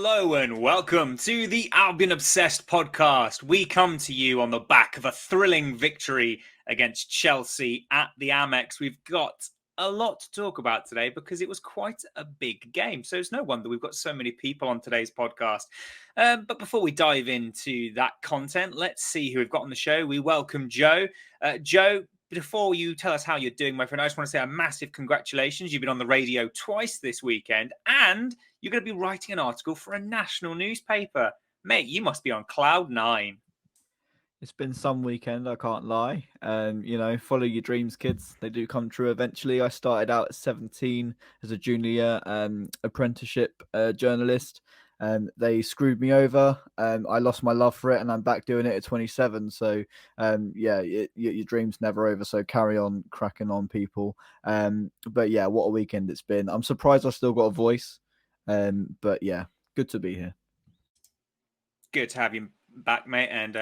Hello and welcome to the Albion Obsessed podcast. We come to you on the back of a thrilling victory against Chelsea at the AMEX. We've got a lot to talk about today because it was quite a big game. So it's no wonder we've got so many people on today's podcast. But before we dive into that content, let's see who we've got on the show. We welcome Joe. Joe, before you tell us how you're doing, my friend, I just want to say a massive congratulations. You've been on the radio twice this weekend and you're going to be writing an article for a national newspaper. Mate, you must be on cloud nine. It's been some weekend, I can't lie. Follow your dreams, kids. They do come true eventually. I started out at 17 as a junior apprenticeship journalist. They screwed me over. I lost my love for it, and I'm back doing it at 27. So, your dream's never over. So carry on, cracking on, people. But yeah, what a weekend it's been. I'm surprised I still got a voice. But yeah, good to be here. Good to have you back, mate. And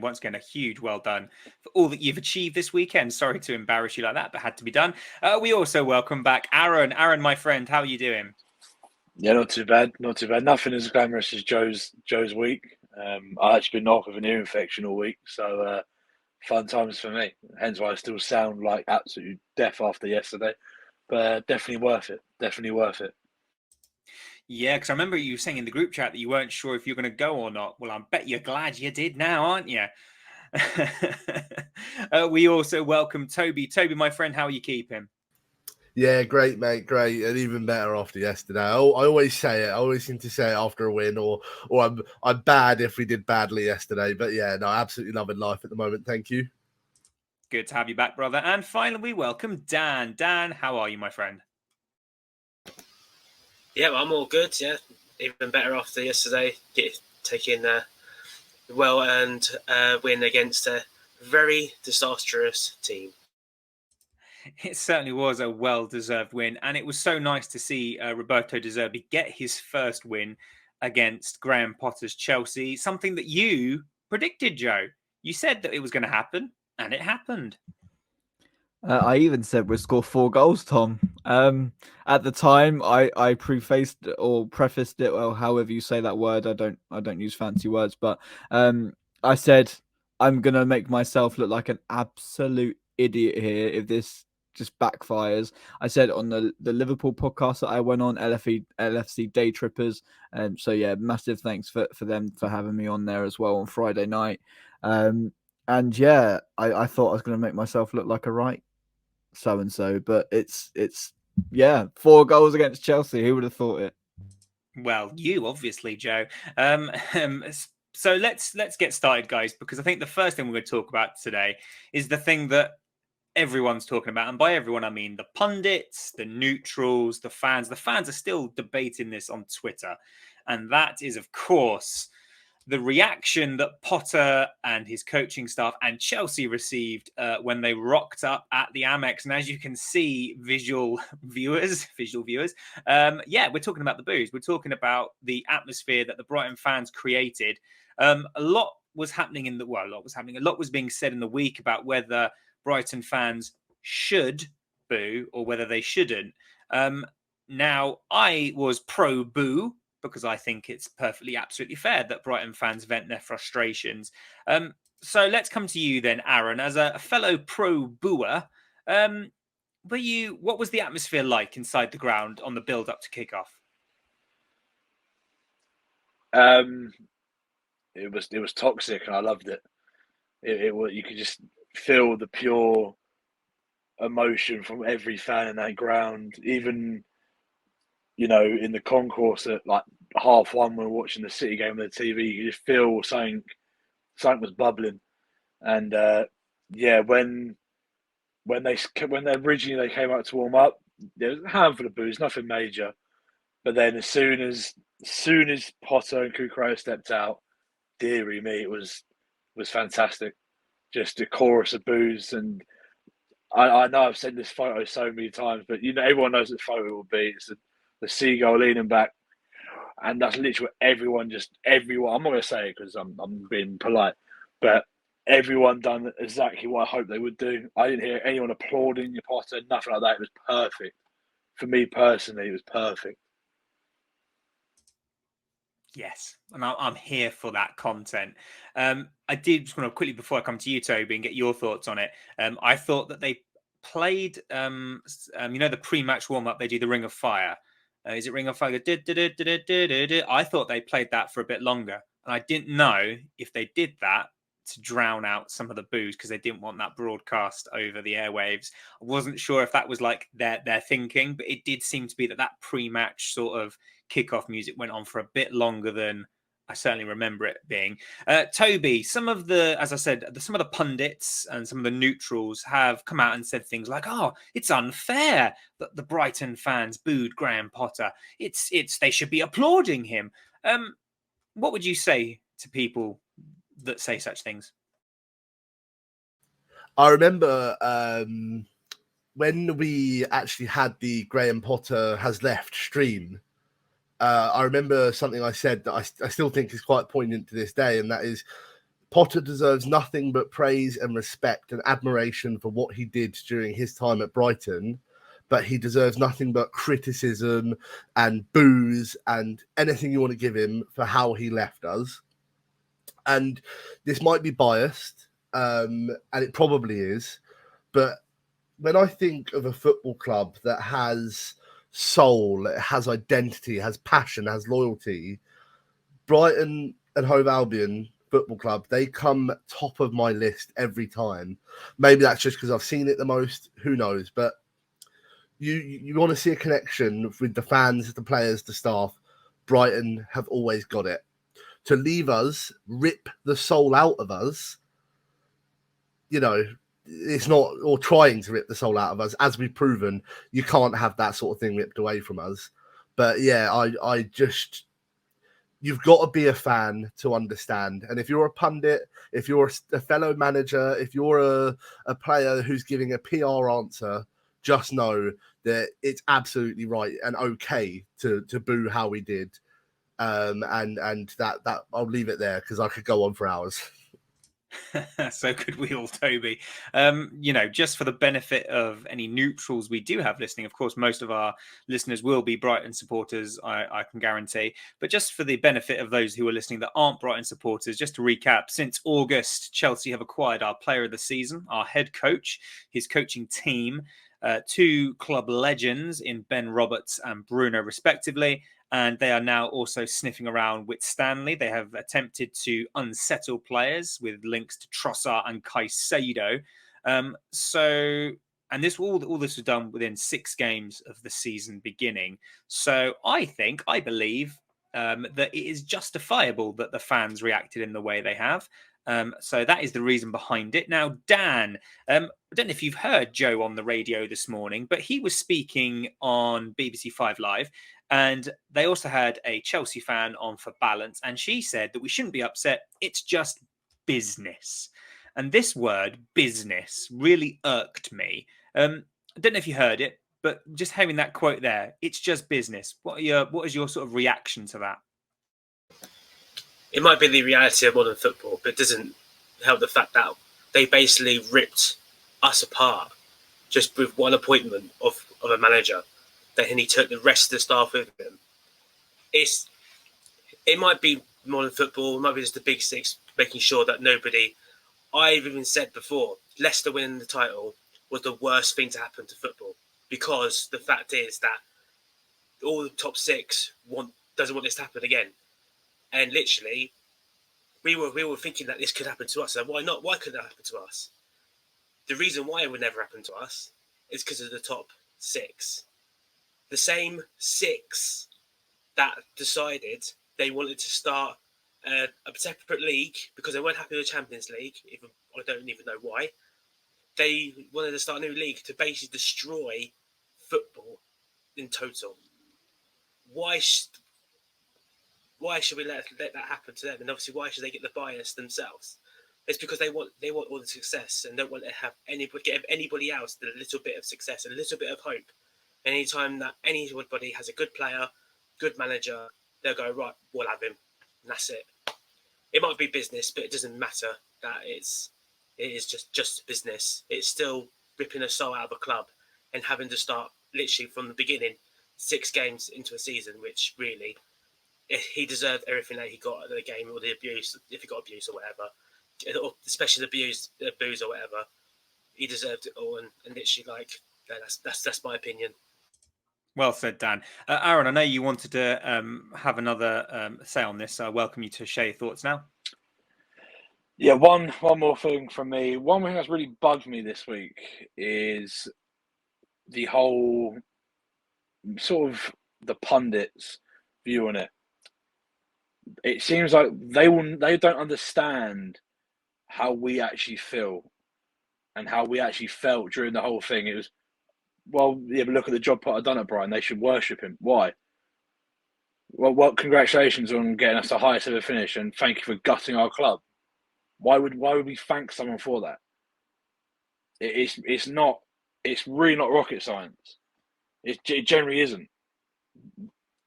once again, a huge well done for all that you've achieved this weekend. Sorry to embarrass you like that, but had to be done. We also welcome back Aaron. Aaron, my friend, how are you doing? Yeah, not too bad. Not too bad. Nothing as glamorous as Joe's week. I actually been off with an ear infection all week, so fun times for me. Hence why I still sound like absolute death after yesterday. But definitely worth it. Definitely worth it. Yeah, because I remember you saying in the group chat that you weren't sure if you're going to go or not. Well, I bet you're glad you did now, aren't you? We also welcome Toby. Toby, my friend, how are you keeping? Yeah, great, mate, great, and even better after yesterday. I always say it. I always seem to say it after a win, or I'm bad if we did badly yesterday. But yeah, no, absolutely loving life at the moment. Thank you. Good to have you back, brother. And finally, we welcome Dan. Dan, how are you, my friend? Yeah, I'm all good. Yeah, even better after yesterday, taking a well-earned win against a very disastrous team. It certainly was a well-deserved win, and it was so nice to see Roberto De Zerbi get his first win against Graham Potter's Chelsea, something that you predicted, Joe. You said that it was going to happen, and it happened. I even said we'd score 4 goals, Tom. At the time, I prefaced or prefaced it, well, however you say that word. I don't use fancy words, but I said I'm gonna make myself look like an absolute idiot here if this just backfires. I said on the Liverpool podcast that I went on, LFC Day Trippers, and so yeah, massive thanks for them for having me on there as well on Friday night. And yeah, I thought I was going to make myself look like a right so-and-so, but it's 4 goals against Chelsea. Who would have thought it? Well, you obviously, Joe. So let's get started, guys, because I think the first thing we're going to talk about today is the thing that everyone's talking about, and by everyone I mean the pundits, the neutrals, the fans. The fans are still debating this on Twitter, and that is, of course, the reaction that Potter and his coaching staff and Chelsea received when they rocked up at the Amex. And as you can see, visual viewers, we're talking about the booze. We're talking about the atmosphere that the Brighton fans created. A lot was being said in the week about whether Brighton fans should boo or whether they shouldn't. Now, I was pro boo, because I think it's perfectly, absolutely fair that Brighton fans vent their frustrations. So let's come to you then, Aaron, as a fellow pro-booer. What was the atmosphere like inside the ground on the build-up to kickoff? It was toxic, and I loved it. It was, you could just feel the pure emotion from every fan in that ground, even in the concourse at like 1:30 when we were watching the City game on the TV. You just feel something was bubbling. And when they originally came out to warm up, there was a handful of boos, nothing major. But then as soon as Potter and Cucurella stepped out, dearie me, it was fantastic. Just a chorus of boos. And I know I've sent this photo so many times, but everyone knows what the photo will be. It's the seagull leaning back, and that's literally everyone. I'm not going to say it because I'm being polite, but everyone done exactly what I hoped they would do. I didn't hear anyone applauding your Potter, nothing like that. It was perfect for me personally. It was perfect. Yes, and I'm here for that content. I did just want to quickly, before I come to you, Toby, and get your thoughts on it. I thought that they played, the pre-match warm-up. They do the Ring of Fire. Is it Ring of Fire? I thought they played that for a bit longer, and I didn't know if they did that to drown out some of the boos because they didn't want that broadcast over the airwaves. I wasn't sure if that was like their thinking, but it did seem to be that pre-match sort of kickoff music went on for a bit longer than I certainly remember it being. Toby, some of the, as I said, some of the pundits and some of the neutrals have come out and said things like, "Oh, it's unfair that the Brighton fans booed Graham Potter. It's they should be applauding him." What would you say to people that say such things? I remember when we actually had the Graham Potter has left stream. I remember something I said that I still think is quite poignant to this day, and that is Potter deserves nothing but praise and respect and admiration for what he did during his time at Brighton, but he deserves nothing but criticism and boos and anything you want to give him for how he left us. And this might be biased, and it probably is, but when I think of a football club that has soul, it has identity, has passion, has loyalty, Brighton and Hove Albion Football Club, they come top of my list every time. Maybe that's just because I've seen it the most, who knows, but you want to see a connection with the fans, the players, the staff. Brighton have always got it. To leave us, rip the soul out of us, it's not, or trying to rip the soul out of us, as we've proven, you can't have that sort of thing ripped away from us. But yeah, I just, you've got to be a fan to understand. And if you're a pundit, if you're a fellow manager, if you're a player who's giving a PR answer, just know that it's absolutely right and okay to boo how we did. And that I'll leave it there because I could go on for hours. So could we all, Toby. Just for the benefit of any neutrals we do have listening, of course, most of our listeners will be Brighton supporters, I can guarantee. But just for the benefit of those who are listening that aren't Brighton supporters, just to recap, since August, Chelsea have acquired our player of the season, our head coach, his coaching team, two club legends in Ben Roberts and Bruno, respectively. And they are now also sniffing around with Stanley. They have attempted to unsettle players with links to Trossard and Caicedo. And this all this was done within 6 games of the season beginning. So I believe that it is justifiable that the fans reacted in the way they have. So that is the reason behind it. Now, Dan, I don't know if you've heard Joe on the radio this morning, but he was speaking on BBC 5 Live. And they also had a Chelsea fan on for balance. And she said that we shouldn't be upset. It's just business. And this word, business, really irked me. I don't know if you heard it, but just having that quote there, it's just business. What is your sort of reaction to that? It might be the reality of modern football, but it doesn't help the fact that they basically ripped us apart just with one appointment of a manager. Then he took the rest of the staff with him. It might be modern football, it might be just the big six making sure that nobody. I've even said before, Leicester winning the title was the worst thing to happen to football, because the fact is that all the top 6 doesn't want this to happen again. And literally, we were thinking that this could happen to us. So why not? Why couldn't it happen to us? The reason why it would never happen to us is because of the top 6. The same 6 that decided they wanted to start a separate league because they weren't happy with the Champions League. Even I don't even know why. They wanted to start a new league to basically destroy football in total. Why should we let that happen to them? And obviously, why should they get the bias themselves? It's because they want all the success and don't want to have give anybody else a little bit of success, a little bit of hope. Anytime that anybody has a good player, good manager, they'll go, right, we'll have him. And that's it. It might be business, but it doesn't matter that it is just business. It's still ripping a soul out of a club and having to start literally from the beginning, 6 games into a season, which really he deserved everything that he got at the game, or the abuse, if he got abuse or whatever, or especially the booze or whatever. He deserved it all, and literally, like, that's my opinion. Well said, Dan. Aaron, I know you wanted to have another say on this, so I welcome you to share your thoughts now. Yeah, one more thing from me. One thing that's really bugged me this week is the whole sort of the pundits' view on it. It seems like they don't understand how we actually feel and how we actually felt during the whole thing. It was, well, yeah, but look at the job Potter done at Brighton. They should worship him. Why? Well, congratulations on getting us the highest ever finish, and thank you for gutting our club. Why would we thank someone for that? It's really not rocket science. It generally isn't.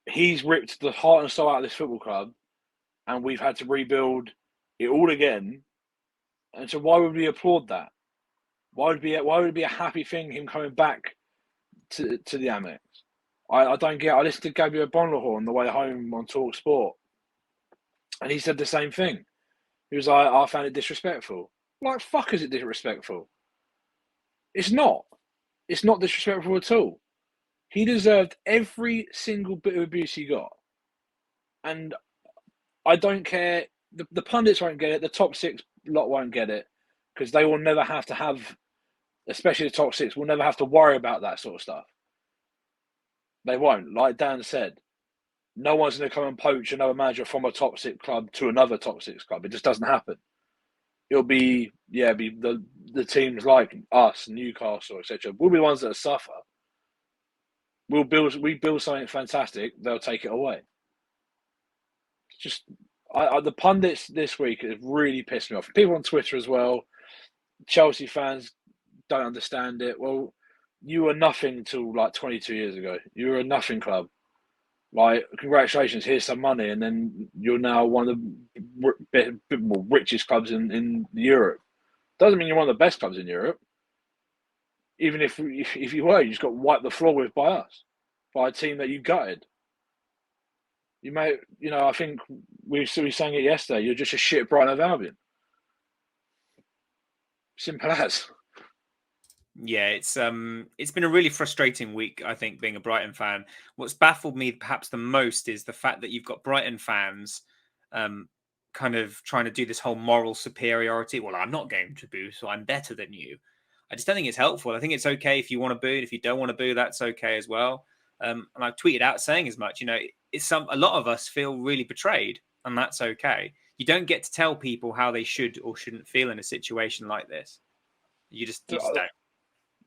He's ripped the heart and soul out of this football club, and we've had to rebuild it all again. And so, why would we applaud that? Why would it be a happy thing him coming back to the AMEX? I don't get. I listened to Gabriel Bonlahor on the way home on Talk Sport, and he said the same thing. He was like, "I found it disrespectful." Like, fuck, is it disrespectful? It's not. It's not disrespectful at all. He deserved every single bit of abuse he got, and I don't care. The pundits won't get it. The top six lot won't get it because they will never have to have, especially the top six, will never have to worry about that sort of stuff. They won't. Like Dan said, no one's going to come and poach another manager from a top six club to another top six club. It just doesn't happen. It'll be the teams like us, Newcastle, etc. We'll be the ones that suffer. We build something fantastic. They'll take it away. Just the pundits this week have really pissed me off. People on Twitter as well. Chelsea fans don't understand it. Well, you were nothing till like 22 years ago. You were a nothing club. Like, congratulations, here's some money, and then you're now one of the richest clubs in Europe. Doesn't mean you're one of the best clubs in Europe. Even if you were, you just got wiped the floor with by us, by a team that you gutted. You may, I think we sang it yesterday. You're just a shit Brighton of Albion. Simple as. Yeah, it's been a really frustrating week, I think, being a Brighton fan. What's baffled me perhaps the most is the fact that you've got Brighton fans kind of trying to do this whole moral superiority. Well, I'm not going to boo, so I'm better than you. I just don't think it's helpful. I think it's okay if you want to boo, and if you don't want to boo, that's okay as well. And I've tweeted out saying as much. A lot of us feel really betrayed, and that's okay. You don't get to tell people how they should or shouldn't feel in a situation like this. You just don't.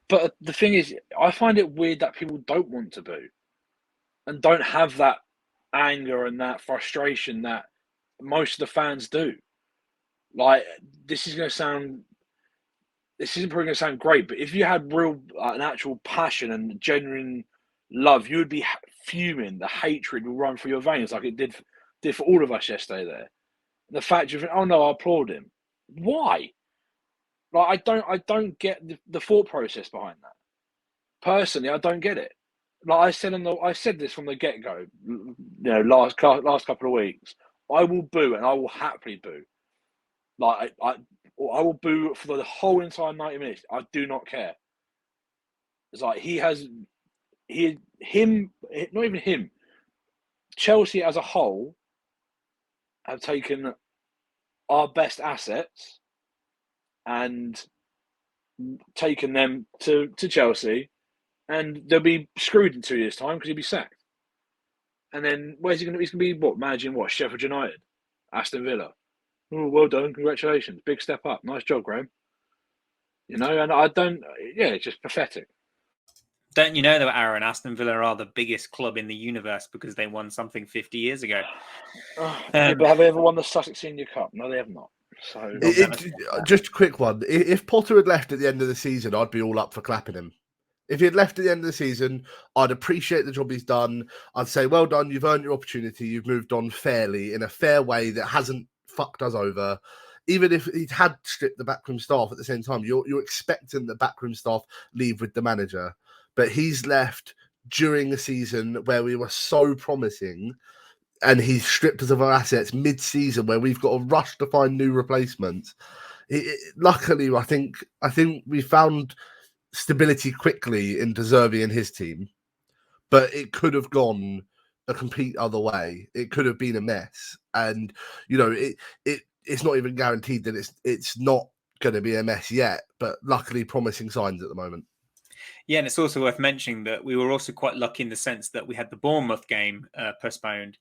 But the thing is, I find it weird that people don't want to boo and don't have that anger and that frustration that most of the fans do. Like, this isn't probably going to sound great, but if you had real, an actual passion and genuine love, you would be fuming. The hatred will run through your veins like it did for all of us yesterday there. And the fact you think, oh no, I applaud him. Why? Like, I don't get the thought process behind that. Personally, I don't get it. Like I said this from the get go. Last couple of weeks, I will boo and I will happily boo. Like I will boo for the whole entire 90 minutes. I do not care. It's like not even him. Chelsea as a whole have taken our best assets and taken them to Chelsea, and they'll be screwed in 2 years' time because he'll be sacked. And then where's he going to be? He's going to be managing Sheffield United, Aston Villa. Oh, well done, congratulations, big step up, nice job, Graham. And I don't. Yeah, it's just pathetic. Don't you know that Aaron, Aston Villa are the biggest club in the universe because they won something 50 years ago? But have they ever won the Sussex Senior Cup? No, they have not. So just a quick one. If Potter had left at the end of the season, I'd be all up for clapping him. If he had left at the end of the season, I'd appreciate the job he's done. I'd say, well done, you've earned your opportunity. You've moved on fairly, in a fair way that hasn't fucked us over. Even if he'd had stripped the backroom staff at the same time, you're expecting the backroom staff leave with the manager. But he's left during the season where we were so promising, and he's stripped us of our assets mid-season where we've got to rush to find new replacements. Luckily, I think we found stability quickly in De Zerbi and his team, but it could have gone a complete other way. It could have been a mess, and it's not even guaranteed that it's not going to be a mess yet. But luckily, promising signs at the moment. Yeah, and it's also worth mentioning that we were also quite lucky in the sense that we had the Bournemouth game postponed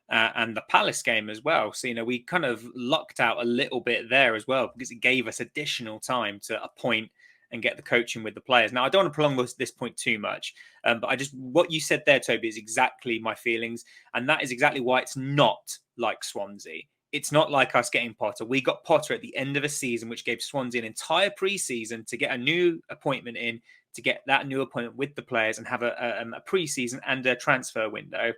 and the Palace game as well. So, we kind of lucked out a little bit there as well because it gave us additional time to appoint and get the coaching with the players. Now, I don't want to prolong this point too much, but what you said there, Toby, is exactly my feelings. And that is exactly why it's not like Swansea. It's not like us getting Potter. We got Potter at the end of a season, which gave Swansea an entire pre-season to get a new appointment in, to get that new appointment with the players and have a pre-season and a transfer window,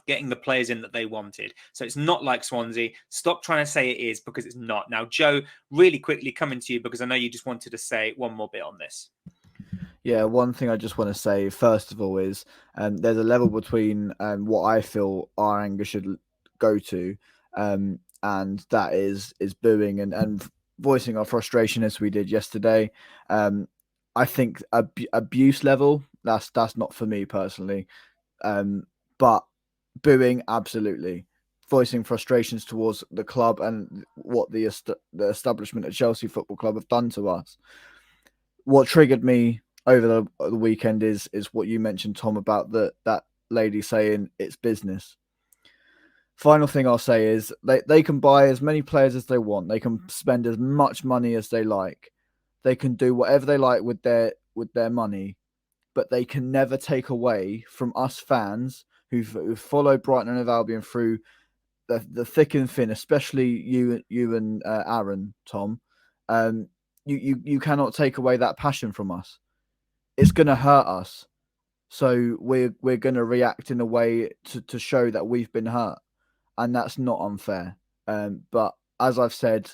getting the players in that they wanted. So it's not like Swansea. Stop trying to say it is, because it's not. Now, Joe, really quickly coming to you, because I know you just wanted to say one more bit on this. Yeah, one thing I just want to say, first of all, is there's a level between what I feel our anger should go to, and that is booing and voicing our frustration as we did yesterday. I think abuse level, that's not for me personally. But booing, absolutely. Voicing frustrations towards the club and what the establishment at Chelsea Football Club have done to us. What triggered me over the weekend is what you mentioned, Tom, about that lady saying it's business. Final thing I'll say is they can buy as many players as they want. They can spend as much money as they like. They can do whatever they like with their money, but they can never take away from us fans who've followed Brighton and Albion through the thick and thin, especially you and Aaron, Tom. You cannot take away that passion from us. It's going to hurt us. So we're going to react in a way to show that we've been hurt, and that's not unfair. But as I've said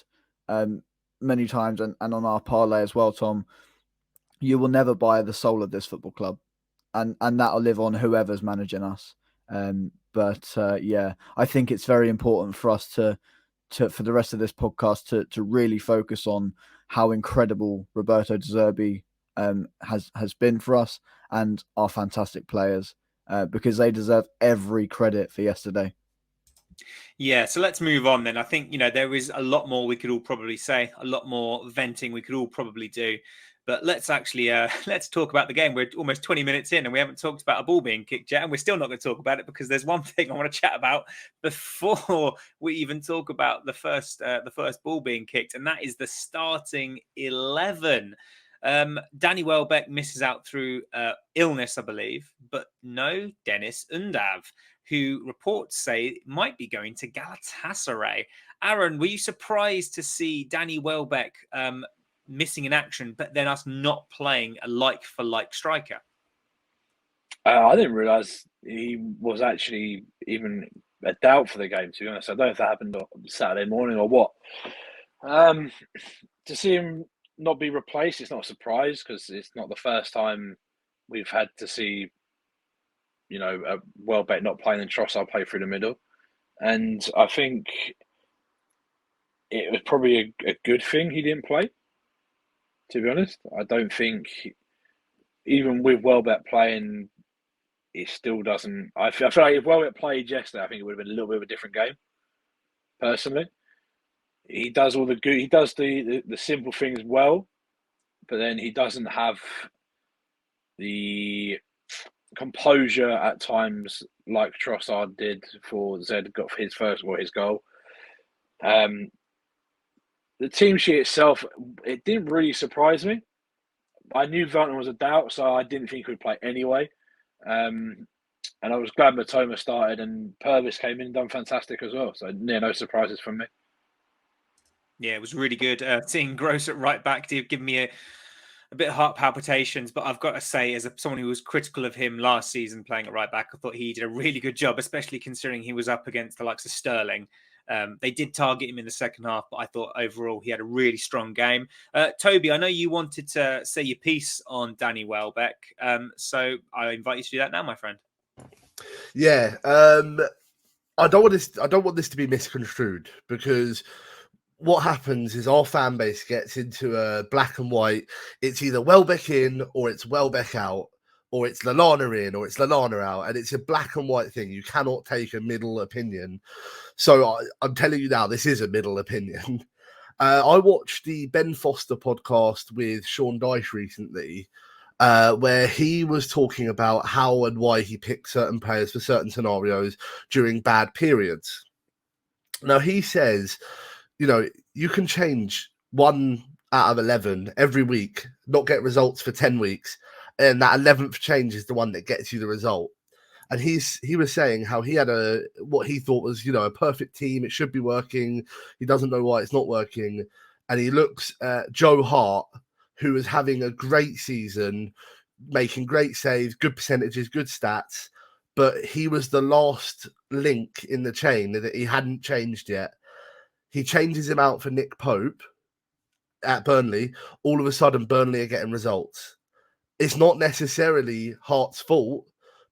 many times, and on our parlay as well, Tom, you will never buy the soul of this football club, and that'll live on whoever's managing us. But I think it's very important for us to for the rest of this podcast to really focus on how incredible Roberto De Zerbi has been for us and our fantastic players, because they deserve every credit for yesterday. Yeah, so let's move on then. I think, there is a lot more we could all probably say, a lot more venting we could all probably do. But let's actually let's talk about the game. We're almost 20 minutes in and we haven't talked about a ball being kicked yet. And we're still not going to talk about it because there's one thing I want to chat about before we even talk about the first ball being kicked. And that is the starting 11. Danny Welbeck misses out through illness, I believe. But no Dennis Undav, who reports say might be going to Galatasaray. Aaron, were you surprised to see Danny Welbeck missing in action, but then us not playing a like-for-like striker? I didn't realise he was actually even a doubt for the game, to be honest. I don't know if that happened on Saturday morning or what. To see him not be replaced, it's not a surprise because it's not the first time we've had to see, Welbeck not playing and Trossard play through the middle. And I think it was probably a good thing he didn't play, to be honest. I don't think, even with Welbeck playing, it still doesn't. I feel like if Welbeck played yesterday, I think it would have been a little bit of a different game. Personally, he does all the good. He does the simple things well, but then he doesn't have the composure at times like Trossard did for Zed got for his first or his goal. The team sheet itself, it didn't really surprise me. I knew Velton was a doubt, so I didn't think he would play anyway. And I was glad Matoma started and Purvis came in and done fantastic as well. So no surprises from me. Yeah, it was really good. Seeing Gross at right back did give me a bit of heart palpitations, but I've got to say, as someone who was critical of him last season playing at right back, I thought he did a really good job, especially considering he was up against the likes of Sterling. They did target him in the second half, but I thought overall he had a really strong game. Toby, I know you wanted to say your piece on Danny Welbeck, so I invite you to do that now, my friend. Yeah, I don't want this to be misconstrued, because what happens is our fan base gets into a black and white. It's either Welbeck in or it's Welbeck out, or it's Lallana in or it's Lallana out, and it's a black and white thing. You cannot take a middle opinion. So I'm telling you now, this is a middle opinion. I watched the Ben Foster podcast with Sean Dyche recently, where he was talking about how and why he picked certain players for certain scenarios during bad periods. Now, he says, you can change 1 out of 11 every week, not get results for 10 weeks, and that 11th change is the one that gets you the result. And he was saying how he had what he thought was, a perfect team. It should be working. He doesn't know why it's not working. And he looks at Joe Hart, who is having a great season, making great saves, good percentages, good stats. But he was the last link in the chain that he hadn't changed yet. He changes him out for Nick Pope at Burnley. All of a sudden, Burnley are getting results. It's not necessarily Hart's fault,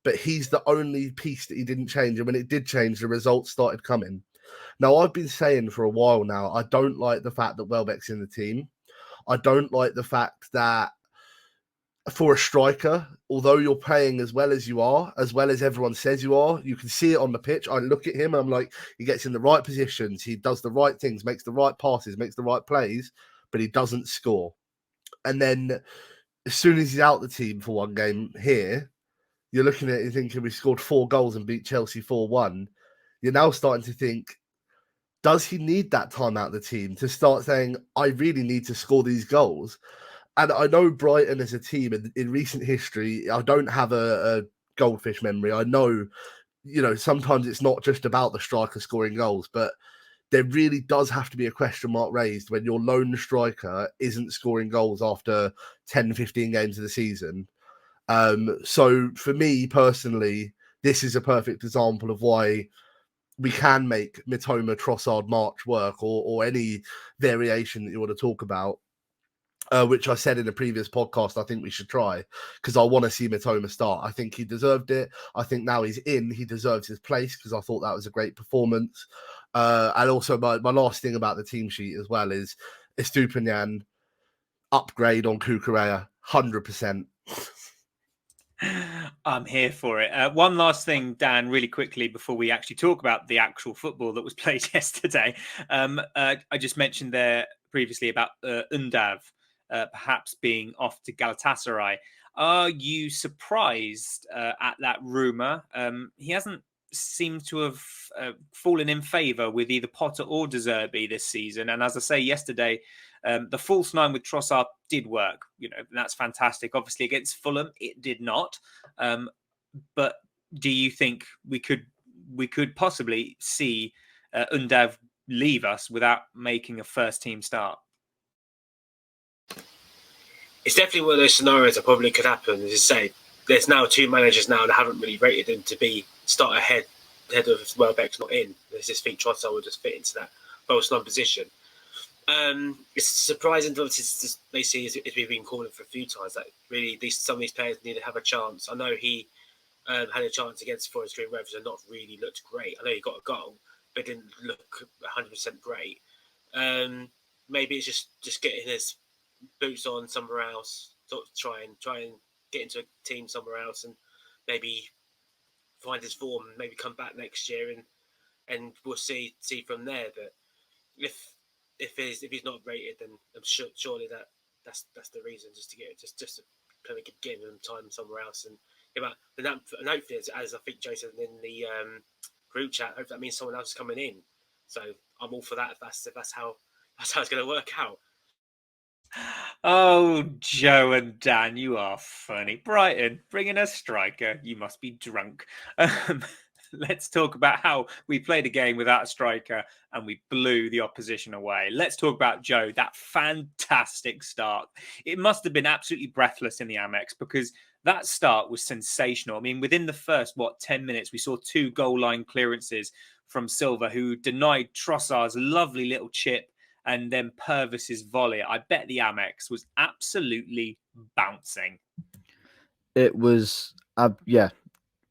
but he's the only piece that he didn't change. And when it did change, the results started coming. Now, I've been saying for a while now, I don't like the fact that Welbeck's in the team. I don't like the fact that for a striker, although you're playing as well as you are, as well as everyone says you are, you can see it on the pitch. I look at him and I'm like, he gets in the right positions, he does the right things, makes the right passes, makes the right plays, but he doesn't score. And then as soon as he's out the team for one game here, you're looking at it thinking we scored 4 goals and beat Chelsea 4-1. You're now starting to think, does he need that time out of the team to start saying, I really need to score these goals? And I know Brighton as a team in recent history, I don't have a goldfish memory. I know, sometimes it's not just about the striker scoring goals, but there really does have to be a question mark raised when your lone striker isn't scoring goals after 10, 15 games of the season. So for me personally, this is a perfect example of why we can make Mitoma, Trossard, March work, or any variation that you want to talk about. Which I said in a previous podcast, I think we should try, because I want to see Mitoma start. I think he deserved it. I think now he's in, he deserves his place, because I thought that was a great performance. And also my last thing about the team sheet as well is Estupiñán upgrade on Cucurella, 100%. I'm here for it. One last thing, Dan, really quickly before we actually talk about the actual football that was played yesterday. I just mentioned there previously about Undav perhaps being off to Galatasaray. Are you surprised at that rumour? He hasn't seemed to have fallen in favour with either Potter or De Zerbi this season. And as I say yesterday, the false 9 with Trossard did work, and that's fantastic. Obviously, against Fulham, it did not. But do you think we could possibly see Undav leave us without making a first team start? It's definitely one of those scenarios that probably could happen. As you say, there's now 2 managers now that haven't really rated him to be start ahead of Welbeck's not in. There's just think Trossard would just fit into that false 9 position. It's surprising that it's basically, as we've been calling for a few times, that really some of these players need to have a chance. I know he had a chance against Forest Green Rovers and not really looked great. I know he got a goal, but didn't look 100% great. Maybe it's just getting his boots on somewhere else, sort of try and get into a team somewhere else, and maybe find his form, and maybe come back next year, and we'll see from there. But if he's not rated, then I'm surely that's the reason, just to kind of give him time somewhere else, and hopefully, as I think Joe said in the group chat, hopefully that means someone else is coming in. So I'm all for that. If that's how it's going to work out. Oh, Joe and Dan, you are funny. Brighton, bringing a striker. You must be drunk. Let's talk about how we played a game without a striker and we blew the opposition away. Let's talk about Joe, that fantastic start. It must have been absolutely breathless in the Amex, because that start was sensational. I mean, within the first, 10 minutes, we saw 2 goal line clearances from Silva, who denied Trossard's lovely little chip, and then Purvis's volley. I bet the Amex was absolutely bouncing. It was,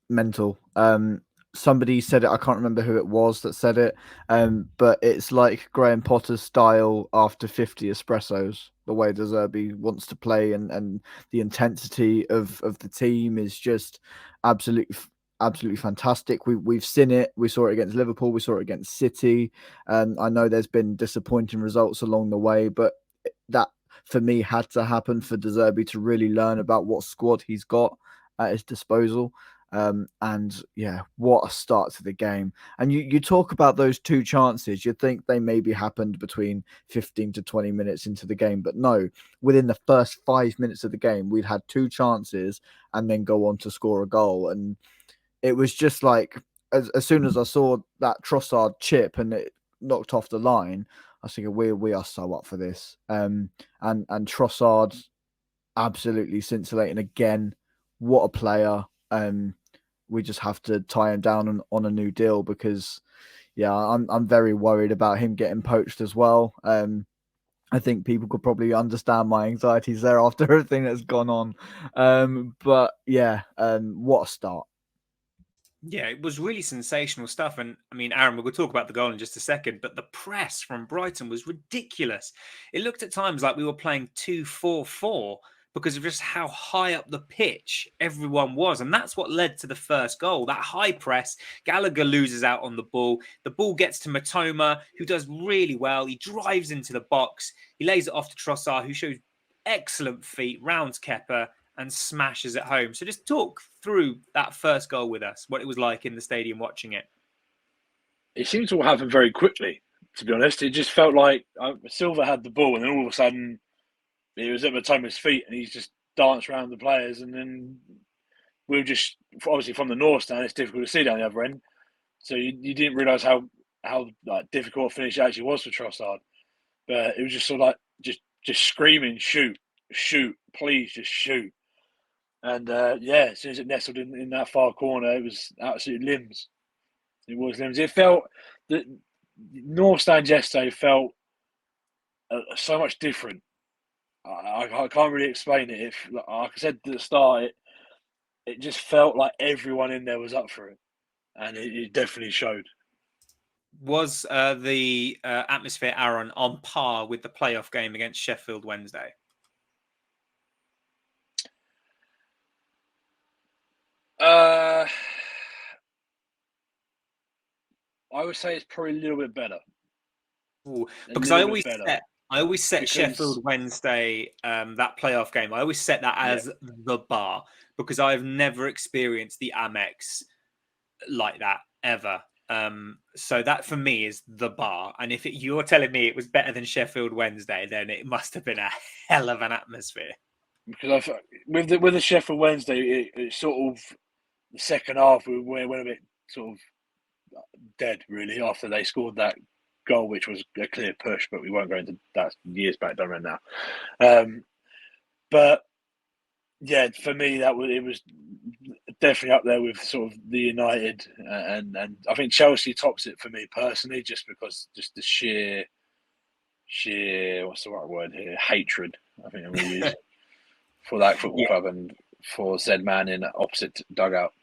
mental. somebody said it. I can't remember who it was that said it. But it's like Graham Potter's style after 50 espressos. The way De Zerbi wants to play and the intensity of the team is just absolutely fantastic. We've seen it. We saw it against Liverpool. We saw it against City. I know there's been disappointing results along the way, but that for me had to happen for De Zerbi to really learn about what squad he's got at his disposal. And yeah, what a start to the game. And you talk about those two chances, you'd think they maybe happened between 15 to 20 minutes into the game, but no, within the first 5 minutes of the game, we'd had two chances and then go on to score a goal. And it was just like, as soon as I saw that Trossard chip and it knocked off the line, I was thinking, we are so up for this. And Trossard absolutely scintillating again. What a player. We just have to tie him down on a new deal because, yeah, I'm very worried about him getting poached as well. I think people could probably understand my anxieties there after everything that's gone on. But yeah, what a start. Yeah, it was really sensational stuff. And I mean, Aaron, we'll talk about the goal in just a second, but the press from Brighton was ridiculous. It looked at times like we were playing 2-4-4 because of just how high up the pitch everyone was. And that's what led to the first goal. That high press, Gallagher loses out on the ball. The ball gets to Matoma, who does really well. He drives into the box. He lays it off to Trossard, who shows excellent feet, rounds Kepa, and smashes it home. So just talk through that first goal with us, what it was like in the stadium watching it. It seemed to all happen very quickly, to be honest. It just felt like Silva had the ball, and then all of a sudden he was at Matoma's feet, and he's just danced around the players. And then we were just, obviously from the north stand, it's difficult to see down the other end. So you didn't realise how like difficult a finish it actually was for Trossard. But it was just sort of like just screaming, shoot, please, just shoot. And yeah, as soon as it nestled in that far corner, it was absolute limbs. It was limbs. It felt the North Stand yesterday felt so much different. I can't really explain it. Like I said at the start, it just felt like everyone in there was up for it, and it definitely showed. Was the atmosphere, Aaron, on par with the playoff game against Sheffield Wednesday? I would say it's probably a little bit better. Ooh, because I always set Because Sheffield Wednesday, that playoff game, I always set that as the bar because I've never experienced the Amex like that ever. So that for me is the bar. And if you're telling me it was better than Sheffield Wednesday, then it must have been a hell of an atmosphere. Because with the Sheffield Wednesday, it sort of the second half we went a bit sort of dead really after they scored that goal, which was a clear push, but we won't go into that years back. Don't remember now. But yeah, for me it was definitely up there with sort of the United and I think Chelsea tops it for me personally, just because just the sheer what's the right word here, hatred I think I'm going to use for that football club and for said man in opposite dugout.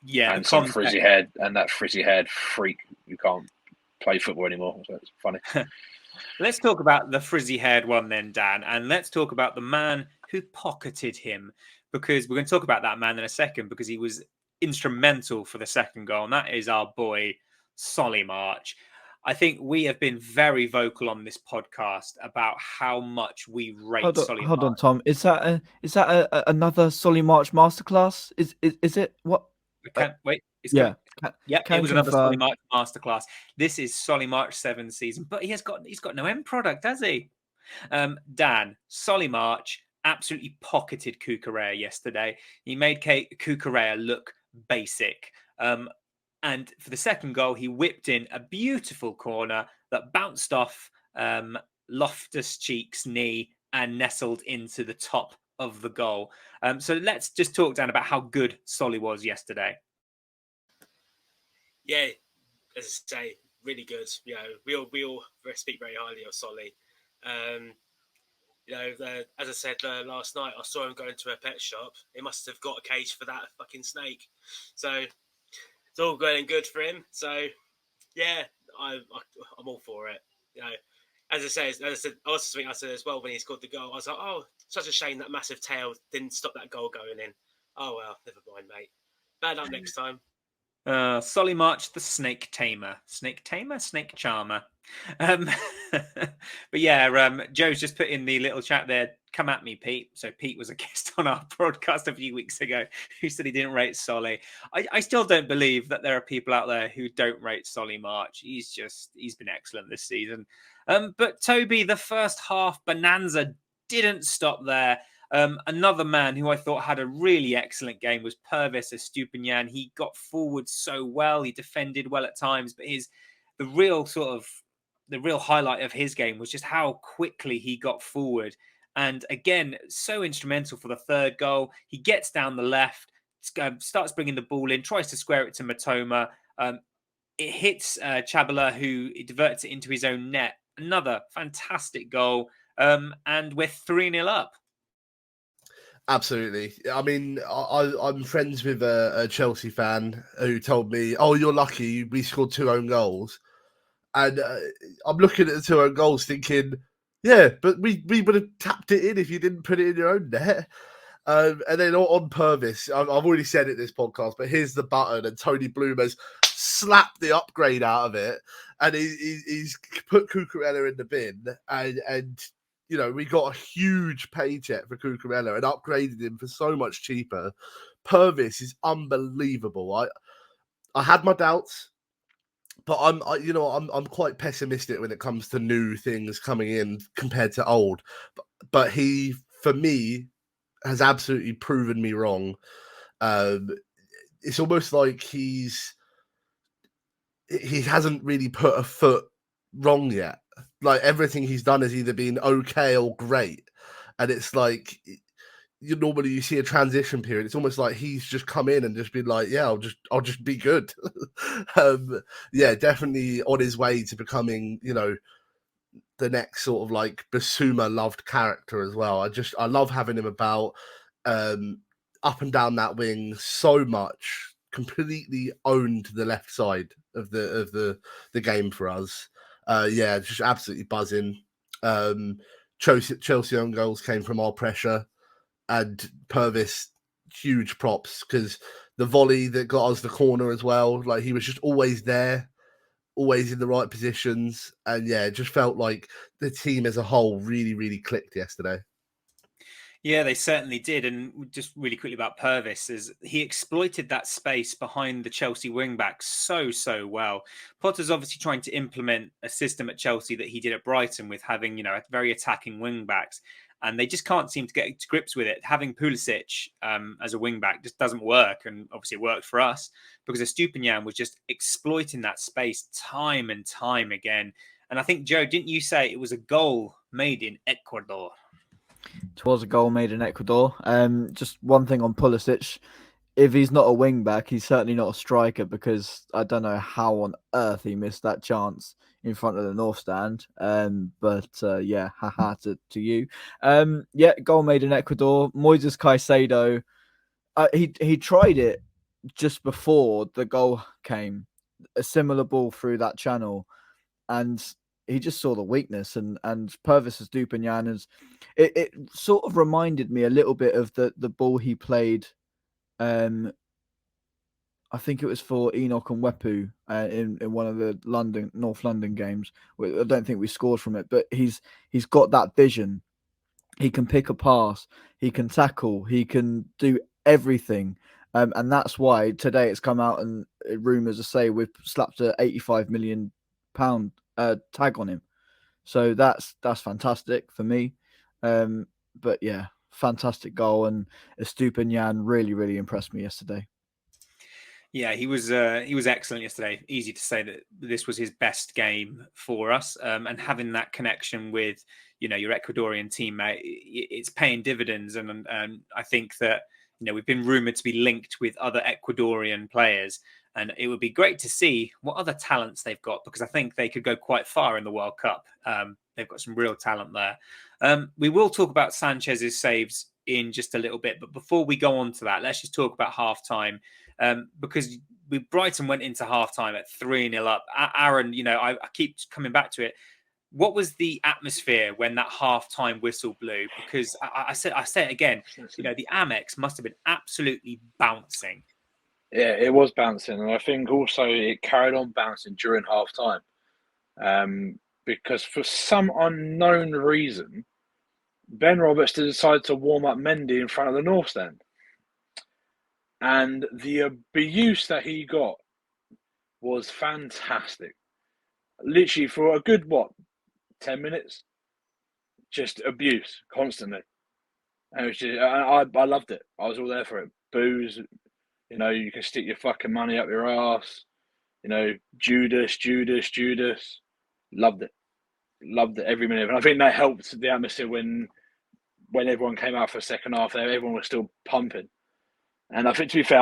Yeah, and some frizzy head and that frizzy haired freak who can't play football anymore. So it's funny. Let's talk about the frizzy-haired one then, Dan, and let's talk about the man who pocketed him, because we're going to talk about that man in a second because he was instrumental for the second goal, and that is our boy, Solly March. I think we have been very vocal on this podcast about how much we rate Solly March. Hold on, Tom. Is that another Solly March masterclass? Is it what? I can't wait. It's yeah. It was another Solly March masterclass. This is Solly March 7th season, but he's got no end product, has he? Dan, Solly March absolutely pocketed Cucurella yesterday. He made Cucurella look basic. And for the second goal, he whipped in a beautiful corner that bounced off Loftus-Cheek's knee and nestled into the top of the goal. So let's just talk, Dan, about how good Solly was yesterday. Yeah, as I say, really good. You know, we all speak very highly of Solly. You know, as I said last night, I saw him go into a pet shop. He must have got a cage for that fucking snake. So it's all going good for him. So yeah, I'm all for it. You know, as I said, also something I said as well when he scored the goal. I was like, oh, such a shame that massive tail didn't stop that goal going in. Oh well, never mind, mate. Bad luck next time. Solly March, the snake tamer, snake charmer. But yeah, Joe's just put in the little chat there. Come at me, Pete. So Pete was a guest on our broadcast a few weeks ago who said he didn't rate Solly. I still don't believe that there are people out there who don't rate Solly March. He's been excellent this season. But Toby, the first half bonanza didn't stop there. Another man who I thought had a really excellent game was Pervis Estupiñán. He got forward so well. He defended well at times, but the real highlight of his game was just how quickly he got forward. And again, so instrumental for the third goal. He gets down the left, starts bringing the ball in, tries to square it to Matoma. It hits Chabala, who diverts it into his own net. Another fantastic goal. And we're 3-0 up. Absolutely. I mean, I'm friends with a Chelsea fan who told me, "Oh, you're lucky. We scored 2 own goals." And I'm looking at the 2 own goals, thinking, "Yeah, but we would have tapped it in if you didn't put it in your own net." And then on Purvis, I've already said it this podcast, but here's the button, and Tony Bloom has slapped the upgrade out of it, and he's put Cucurella in the bin, and you know, we got a huge paycheck for Cucurella and upgraded him for so much cheaper. Purvis is unbelievable. I had my doubts, but I'm quite pessimistic when it comes to new things coming in compared to old. But he, for me, has absolutely proven me wrong. It's almost like he hasn't really put a foot wrong yet. Like everything he's done has either been okay or great, and it's like you see a transition period. It's almost like he's just come in and just been like, yeah, I'll just be good. Yeah, definitely on his way to becoming, you know, the next sort of like Basuma loved character as well. I love having him about up and down that wing so much. Completely owned the left side of the game for us. Yeah, just absolutely buzzing. Chelsea own goals came from our pressure, and Purvis huge props because the volley that got us the corner as well. Like he was just always there, always in the right positions, and yeah, it just felt like the team as a whole really clicked yesterday. Yeah, they certainly did. And just really quickly about Purvis, is he exploited that space behind the Chelsea wing-back so well. Potter's obviously trying to implement a system at Chelsea that he did at Brighton with having, you know, very attacking wing-backs. And they just can't seem to get to grips with it. Having Pulisic as a wing-back just doesn't work. And obviously it worked for us because Estupiñán was just exploiting that space time and time again. And I think, Joe, didn't you say it was a goal made in Ecuador? It was a goal made in Ecuador. Just one thing on Pulisic. If he's not a wing back, he's certainly not a striker because I don't know how on earth he missed that chance in front of the North Stand. Yeah, haha to you. Yeah, goal made in Ecuador. Moises Caicedo, he tried it just before the goal came, a similar ball through that channel, and he just saw the weakness. And Pervis Estupiñán, it sort of reminded me a little bit of the ball he played. I think it was for Enoch and Wepu in one of the North London games. I don't think we scored from it, but he's got that vision. He can pick a pass, he can tackle, he can do everything. And that's why today it's come out and rumours say we've slapped a £85 million tag on him. So that's fantastic for me. But yeah, fantastic goal, and Estupiñán really impressed me yesterday. Yeah, he was excellent yesterday. Easy to say that this was his best game for us, and having that connection with, you know, your Ecuadorian teammate, it's paying dividends. And I think that, you know, we've been rumored to be linked with other Ecuadorian players, and it would be great to see what other talents they've got, because I think they could go quite far in the World Cup. They've got some real talent there. We will talk about Sanchez's saves in just a little bit, but before we go on to that, let's just talk about halftime. Because Brighton went into halftime at 3-0 up. Aaron, I keep coming back to it. What was the atmosphere when that halftime whistle blew? Because I say it again, the AMEX must have been absolutely bouncing. Yeah, it was bouncing, and I think also it carried on bouncing during half time. Because for some unknown reason, Ben Roberts decided to warm up Mendy in front of the North Stand. And the abuse that he got was fantastic. Literally for a good, 10 minutes? Just abuse constantly. And it was just, I loved it. I was all there for it. Booze, you can stick your fucking money up your ass. Judas. Loved it. Loved it every minute. And I think that helped the atmosphere when everyone came out for a second half there, everyone was still pumping. And I think, to be fair,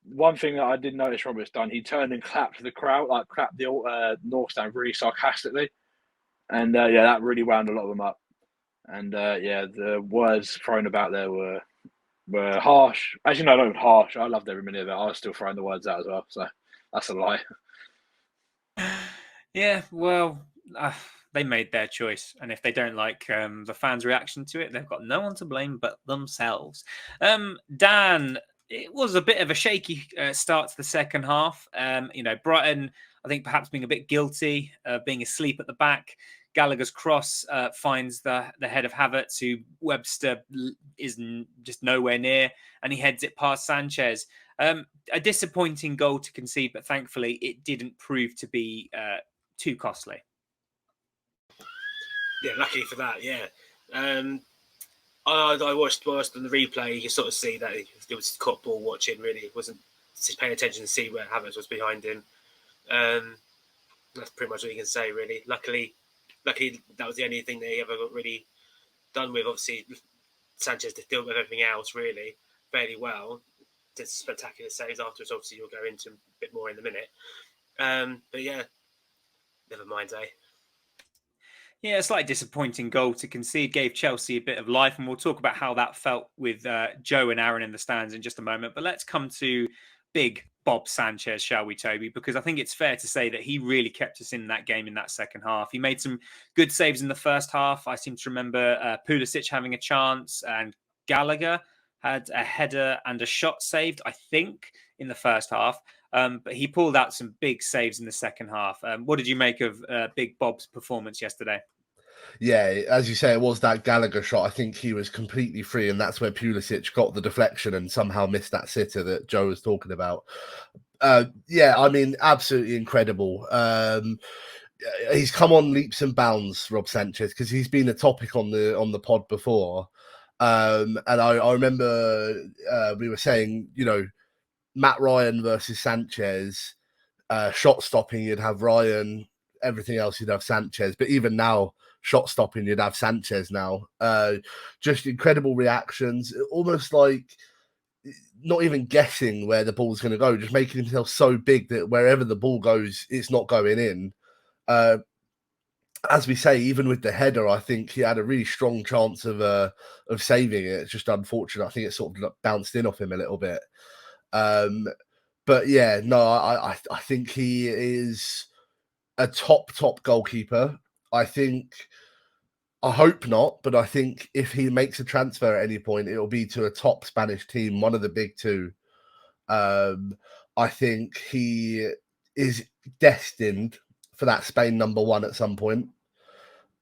one thing that I did notice Robert's done, he turned and clapped the crowd, clapped the North Stand really sarcastically. And that really wound a lot of them up. And the words thrown about there were harsh. Actually, no, not harsh. I loved every minute of it. I was still throwing the words out as well. So that's a lie. Yeah, well, they made their choice, and if they don't like the fans' reaction to it, they've got no one to blame but themselves. Dan, it was a bit of a shaky start to the second half. Brighton, I think, perhaps being a bit guilty of being asleep at the back. Gallagher's cross finds the head of Havertz, who Webster is just nowhere near, and he heads it past Sanchez. A disappointing goal to concede, but thankfully it didn't prove to be too costly. Yeah, luckily for that, yeah. I watched on the replay. You can sort of see that it was caught ball watching. Really, it wasn't paying attention to see where Havertz was behind him. That's pretty much all you can say, really. Luckily, that was the only thing they ever got really done with. Obviously, Sanchez did deal with everything else really fairly well. Did spectacular saves afterwards. Obviously, you'll go into a bit more in a minute. But yeah, never mind, eh? Yeah, a slightly disappointing goal to concede gave Chelsea a bit of life, and we'll talk about how that felt with Joe and Aaron in the stands in just a moment. But let's come to big Bob Sanchez, shall we, Toby? Because I think it's fair to say that he really kept us in that game in that second half. He made some good saves in the first half. I seem to remember Pulisic having a chance, and Gallagher had a header and a shot saved, I think, in the first half. But he pulled out some big saves in the second half. What did you make of Big Bob's performance yesterday? Yeah, as you say, it was that Gallagher shot. I think he was completely free, and that's where Pulisic got the deflection and somehow missed that sitter that Joe was talking about. Yeah, I mean, absolutely incredible. He's come on leaps and bounds, Rob Sanchez, because he's been a topic on the pod before. And I remember we were saying, Matt Ryan versus Sanchez, shot stopping, you'd have Ryan, everything else you'd have Sanchez. But even now, shot stopping, you'd have Sanchez now. Just incredible reactions, almost like not even guessing where the ball's going to go, just making himself so big that wherever the ball goes, it's not going in. As we say, even with the header, I think he had a really strong chance of saving it. It's just unfortunate. I think it sort of bounced in off him a little bit. But yeah, no, I think he is a top goalkeeper. I hope not, but I think if he makes a transfer at any point, it'll be to a top Spanish team, one of the big two. I think he is destined for that Spain number one at some point.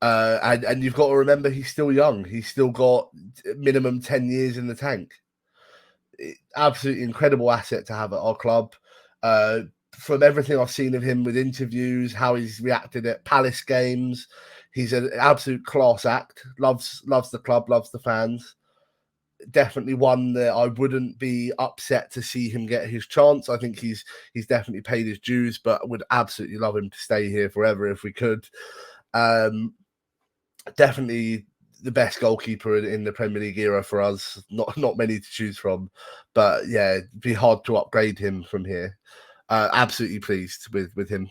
And you've got to remember, he's still young. He's still got minimum 10 years in the tank. Absolutely incredible asset to have at our club. From everything I've seen of him with interviews, how he's reacted at Palace games, he's an absolute class act. Loves the club, loves the fans. Definitely one that I wouldn't be upset to see him get his chance. I think he's definitely paid his dues, but would absolutely love him to stay here forever if we could. Definitely the best goalkeeper in the Premier League era for us. Not many to choose from, but yeah, it'd be hard to upgrade him from here. Absolutely pleased with him.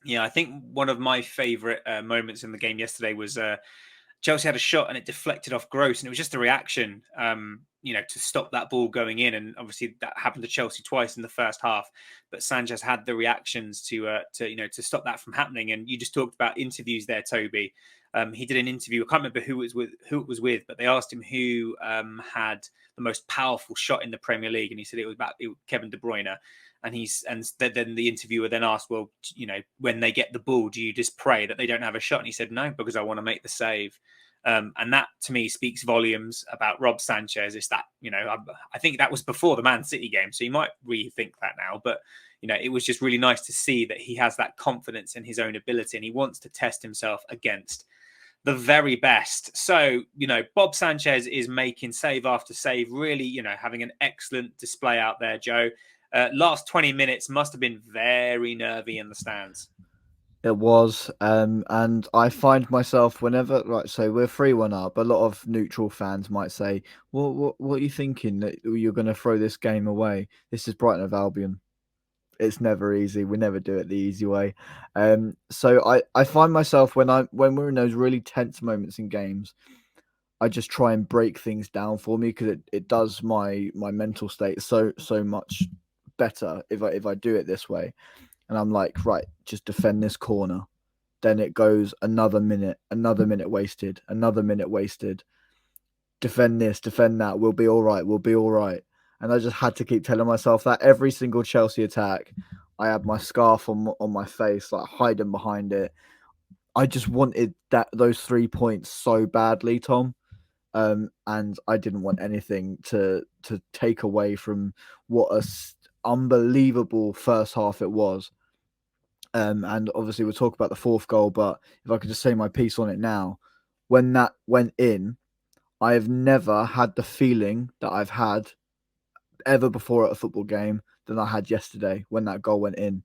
Yeah, I think one of my favourite moments in the game yesterday was Chelsea had a shot and it deflected off Gross, and it was just a reaction to stop that ball going in. And obviously that happened to Chelsea twice in the first half, but Sanchez had the reactions to stop that from happening. And you just talked about interviews there, Toby. He did an interview. I can't remember who it was with, but they asked him who had the most powerful shot in the Premier League, and he said it was Kevin De Bruyne. And then the interviewer then asked, well, when they get the ball, do you just pray that they don't have a shot? And he said, no, because I want to make the save. And that to me speaks volumes about Rob Sanchez. It's that, I think that was before the Man City game, so you might rethink that now. But, it was just really nice to see that he has that confidence in his own ability, and he wants to test himself against the very best. So, Bob Sanchez is making save after save, really, having an excellent display out there, Joe. Last 20 minutes must have been very nervy in the stands. It was, and I find myself whenever, so we're 3-1 up. A lot of neutral fans might say, "What are you thinking that you're going to throw this game away? This is Brighton of Albion. It's never easy. We never do it the easy way." So I find myself when we're in those really tense moments in games, I just try and break things down for me, because it does my mental state so much better if I do it this way. And I'm like, right, just defend this corner. Then it goes another minute wasted, another minute wasted. Defend this, defend that. We'll be all right. We'll be all right. And I just had to keep telling myself that every single Chelsea attack. I had my scarf on my face, like hiding behind it. I just wanted those 3 points so badly, Tom. And I didn't want anything to take away from what a unbelievable first half it was. And obviously we'll talk about the fourth goal, but if I could just say my piece on it now, when that went in, I have never had the feeling that I've had ever before at a football game than I had yesterday when that goal went in.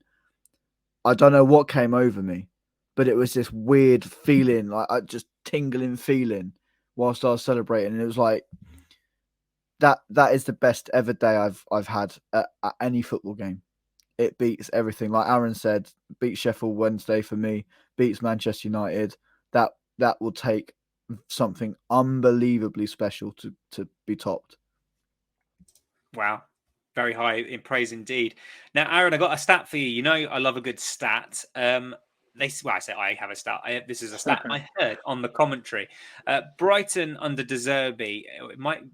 I don't know what came over me, but it was this weird feeling, like a just tingling feeling whilst I was celebrating. And it was like, that is the best ever day I've had at any football game. It beats everything. Like Aaron said, beats Sheffield Wednesday for me, beats Manchester United. That will take something unbelievably special to be topped. Wow. Very high in praise indeed. Now, Aaron, I got a stat for you. I love a good stat. I have a stat. This is a stat I heard on the commentary. Brighton under De Zerbi,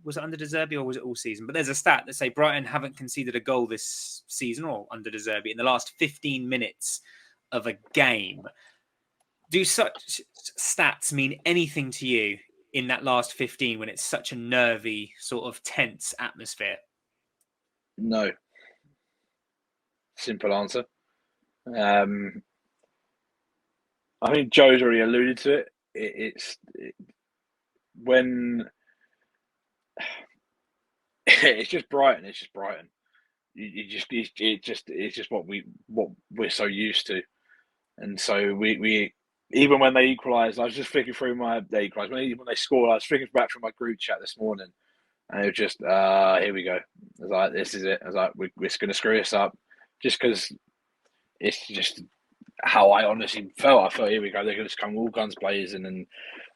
was it under De Zerbi or was it all season? But there's a stat that say Brighton haven't conceded a goal this season or under De Zerbi in the last 15 minutes of a game. Do such stats mean anything to you in that last 15 when it's such a nervy, sort of tense atmosphere? No. Simple answer. I think Joe's already alluded to it. It's just Brighton. It's just Brighton. It's just what we're so used to, and so we even when they equalised, I was just flicking through they equalised when they scored. I was flicking back from my group chat this morning, and it was just here we go. I was like, this is it. I was like, we're just going to screw this up, just because it's just how I honestly felt. I felt, here we go, they're going to just come all guns blazing and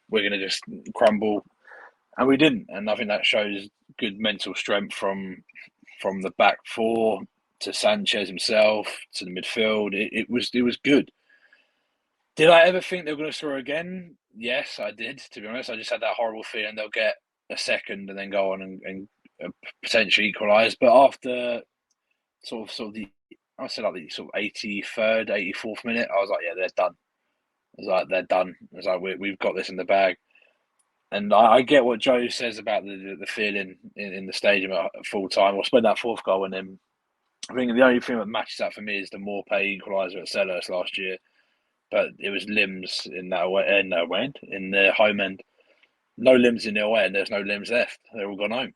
we're going to just crumble. And we didn't. And I think that shows good mental strength from the back four to Sanchez himself to the midfield. It was good. Did I ever think they were going to score again? Yes, I did, to be honest. I just had that horrible feeling they'll get a second and then go on and potentially equalise. But after sort of the, I said like the sort of 83rd, 84th minute, I was like, yeah, they're done. I was like, they're done. I was like, we've got this in the bag. And I get what Joe says about the feeling in the stadium at full time. We'll spend that fourth goal, and then I think the only thing that matches that for me is the Morpay equaliser at Selhurst last year. But it was limbs in the home end. No limbs in the away end. There's no limbs left. They're all gone home.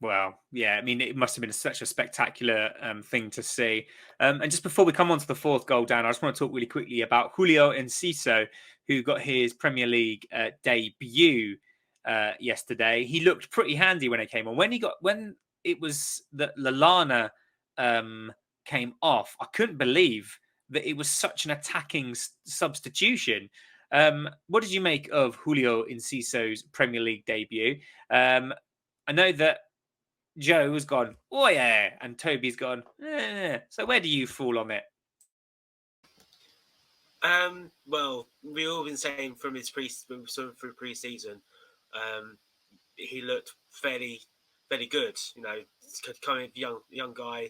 Well, yeah, I mean, it must have been such a spectacular thing to see. And just before we come on to the fourth goal, Dan, I just want to talk really quickly about Julio Enciso, who got his Premier League debut yesterday. He looked pretty handy when it came on. When it was that Lallana came off, I couldn't believe that it was such an attacking substitution. What did you make of Julio Enciso's Premier League debut? I know that Joe has gone, oh yeah, and Toby's gone, eh. So where do you fall on it? Well, we've all been saying from his through pre-season, he looked fairly good. You know, coming young guy,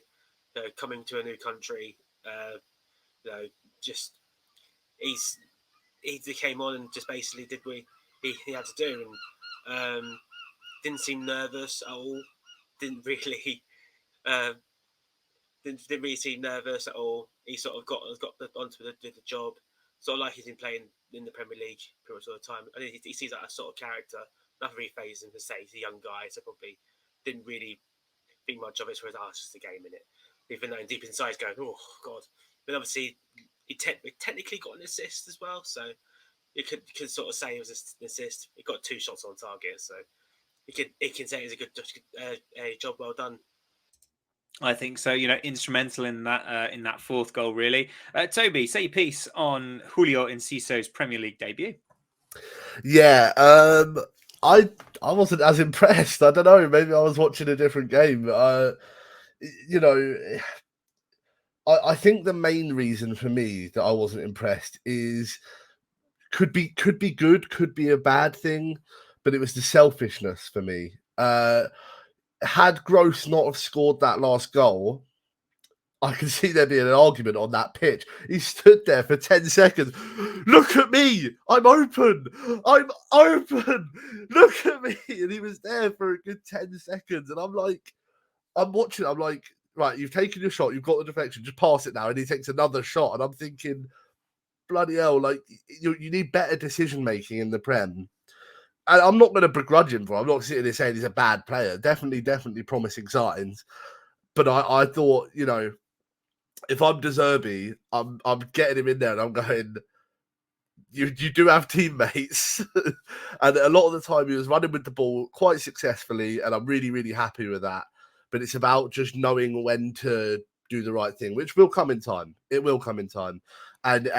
coming to a new country. You know, just he came on and just basically did what he had to do, and didn't seem nervous at all. Didn't really didn't really seem nervous at all. He sort of got onto the job, sort of like he's been playing in the Premier League pretty much all the time. I think he seems like a sort of character. Nothing really phases him to say he's a young guy, so probably didn't really think much of it. Whereas, it's just a game in it. Even though deep inside he's going, oh god. But obviously he technically got an assist as well, so you could sort of say it was an assist. He got 2 shots on target, so he can say it's a good a job well done. I think so. You know, instrumental in that 4th goal, really. Toby, say your piece on Julio Enciso's Premier League debut. Yeah, I wasn't as impressed. I don't know. Maybe I was watching a different game. You know, I think the main reason for me that I wasn't impressed is could be good, could be a bad thing, but it was the selfishness for me. Had Gross not have scored that last goal, I can see there being an argument on that pitch. He stood there for 10 seconds. Look at me. I'm open. I'm open. Look at me. And he was there for a good 10 seconds. And I'm like, I'm watching. I'm like, right, you've taken your shot. You've got the deflection. Just pass it now. And he takes another shot. And I'm thinking, bloody hell, like, you need better decision making in the Prem. And I'm not going to begrudge him for it. I'm not sitting there saying he's a bad player. Definitely promising signs. But I thought, you know, if I'm De Zerbi, I'm getting him in there and I'm going, you do have teammates. And a lot of the time he was running with the ball quite successfully, and I'm really happy with that. But it's about just knowing when to do the right thing, which will come in time. It will come in time. And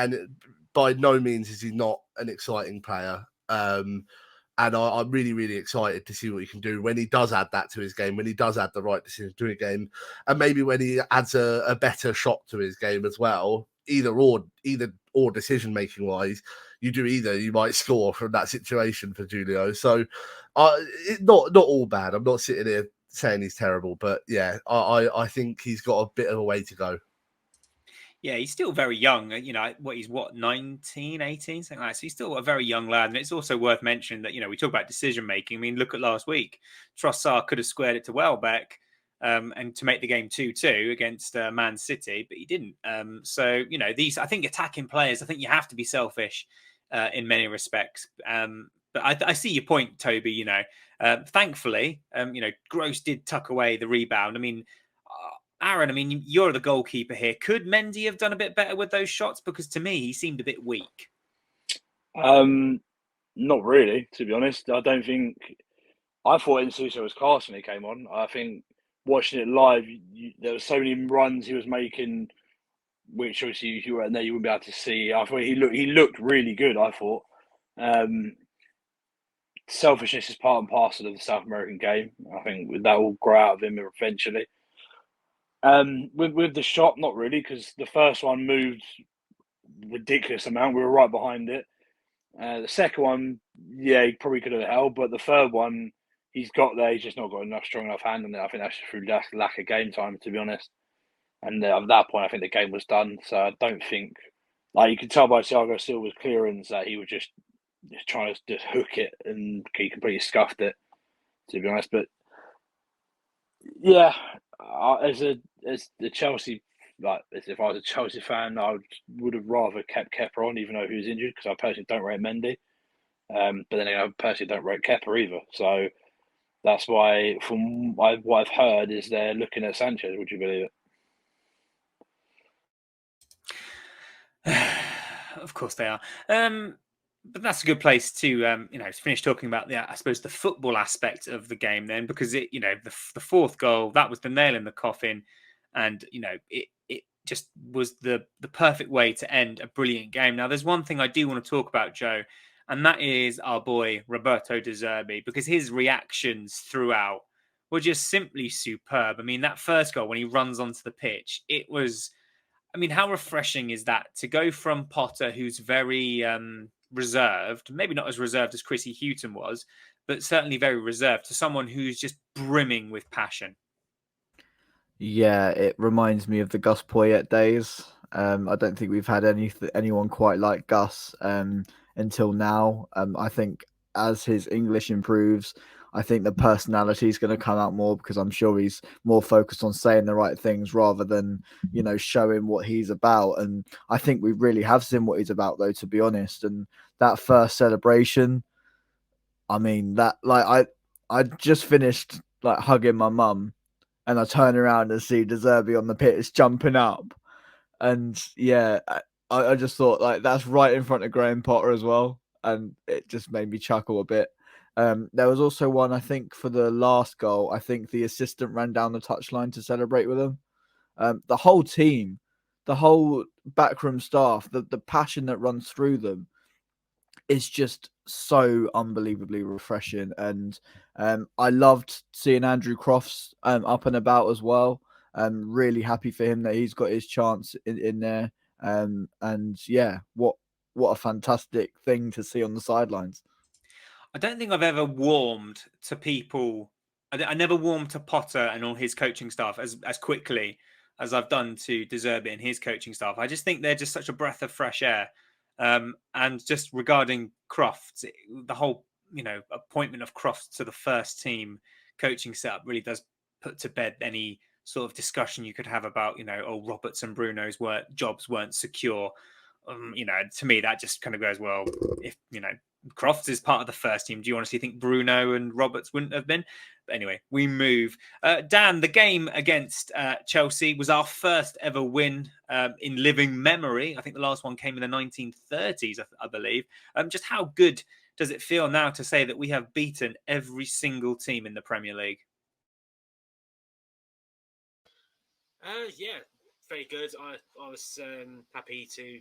by no means is he not an exciting player. And I'm really excited to see what he can do when he does add that to his game, when he does add the right decision to his game, and maybe when he adds a better shot to his game as well. Either or decision making wise, you do either, you might score from that situation for Julio. So, not all bad. I'm not sitting here saying he's terrible, but yeah, I think he's got a bit of a way to go. Yeah, he's still very young. You know, he's 19, 18, something like that. So he's still a very young lad. And it's also worth mentioning that, you know, we talk about decision making. I mean, look at last week. Trossard could have squared it to Welbeck and to make the game 2-2 against Man City, but he didn't. So, you know, I think attacking players, I think you have to be selfish in many respects. But I see your point, Toby. You know, thankfully, you know, Gross did tuck away the rebound. I mean, Aaron, I mean, you're the goalkeeper here. Could Mendy have done a bit better with those shots? Because to me, he seemed a bit weak. Not really, to be honest. I don't think. I thought Enciso was class when he came on. I think watching it live, there were so many runs he was making, which obviously if you weren't there, you wouldn't be able to see. I thought he looked really good. I thought. Selfishness is part and parcel of the South American game. I think that will grow out of him eventually. With the shot, not really, because the first one moved ridiculous amount. We were right behind it. The second one, yeah, he probably could have held, but the third one, he's got there. He's just not got enough strong enough hand on it. I think that's through lack of game time, to be honest. And at that point, I think the game was done. So I don't think, like you could tell by Thiago Silva's clearance that he was just trying to just hook it, and he completely scuffed it, to be honest. But yeah, as the Chelsea, like as if I was a Chelsea fan, I would have rather kept Kepa on, even though he was injured, because I personally don't rate Mendy. But then I personally don't rate Kepa either. So that's why, from what I've heard, is they're looking at Sanchez. Would you believe it? Of course they are. But that's a good place to, you know, finish talking about I suppose, the football aspect of the game then, because it, you know, the 4th goal, that was the nail in the coffin, and you know, it just was the perfect way to end a brilliant game. Now, there's one thing I do want to talk about, Joe, and that is our boy Roberto De Zerbi, because his reactions throughout were just simply superb. I mean, that first goal when he runs onto the pitch, it was, I mean, how refreshing is that to go from Potter, who's very reserved, maybe not as reserved as Chrissy Houghton was, but certainly very reserved, to someone who's just brimming with passion. Yeah, it reminds me of the Gus Poyet days. I don't think we've had anyone quite like Gus until now. I think as his English improves, I think the personality is going to come out more, because I'm sure he's more focused on saying the right things rather than, showing what he's about. And I think we really have seen what he's about, though, to be honest. And that first celebration, I mean, I just finished like hugging my mum, and I turn around and see De Zerbi on the pitch jumping up. And yeah, I just thought, like, that's right in front of Graham Potter as well. And it just made me chuckle a bit. There was also one, I think, for the last goal. I think the assistant ran down the touchline to celebrate with him. The whole team, the whole backroom staff, the passion that runs through them is just so unbelievably refreshing. And I loved seeing Andrew Crofts up and about as well. I'm really happy for him that he's got his chance in there. And yeah, what a fantastic thing to see on the sidelines. I don't think I've ever warmed to people. I never warmed to Potter and all his coaching staff as quickly as I've done to De Zerbi and his coaching staff. I just think they're just such a breath of fresh air. And just regarding Crofts, the whole appointment of Crofts to the first team coaching setup really does put to bed any sort of discussion you could have about Roberts and Bruno's jobs weren't secure. To me that just kind of goes, well, if Crofts is part of the first team, do you honestly think Bruno and Roberts wouldn't have been? But anyway, we move. Dan, the game against Chelsea was our first ever win in living memory. I think the last one came in the 1930s, I believe. Just how good does it feel now to say that we have beaten every single team in the Premier League? Yeah, very good. I was happy to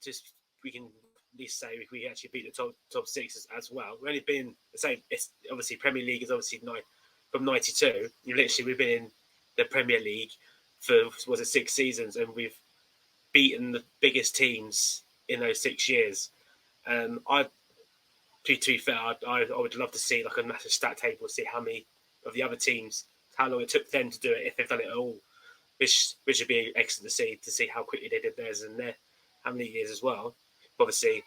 just, we can at least say we actually beat the top six as well. We've only been the same. It's obviously Premier League is obviously from 92. We've been in the Premier League for 6 seasons, and we've beaten the biggest teams in those 6 years. To be fair, I would love to see like a massive stat table, see how many of the other teams, how long it took them to do it, if they've done it at all, which would be excellent to see how quickly they did theirs and how many years as well. Obviously,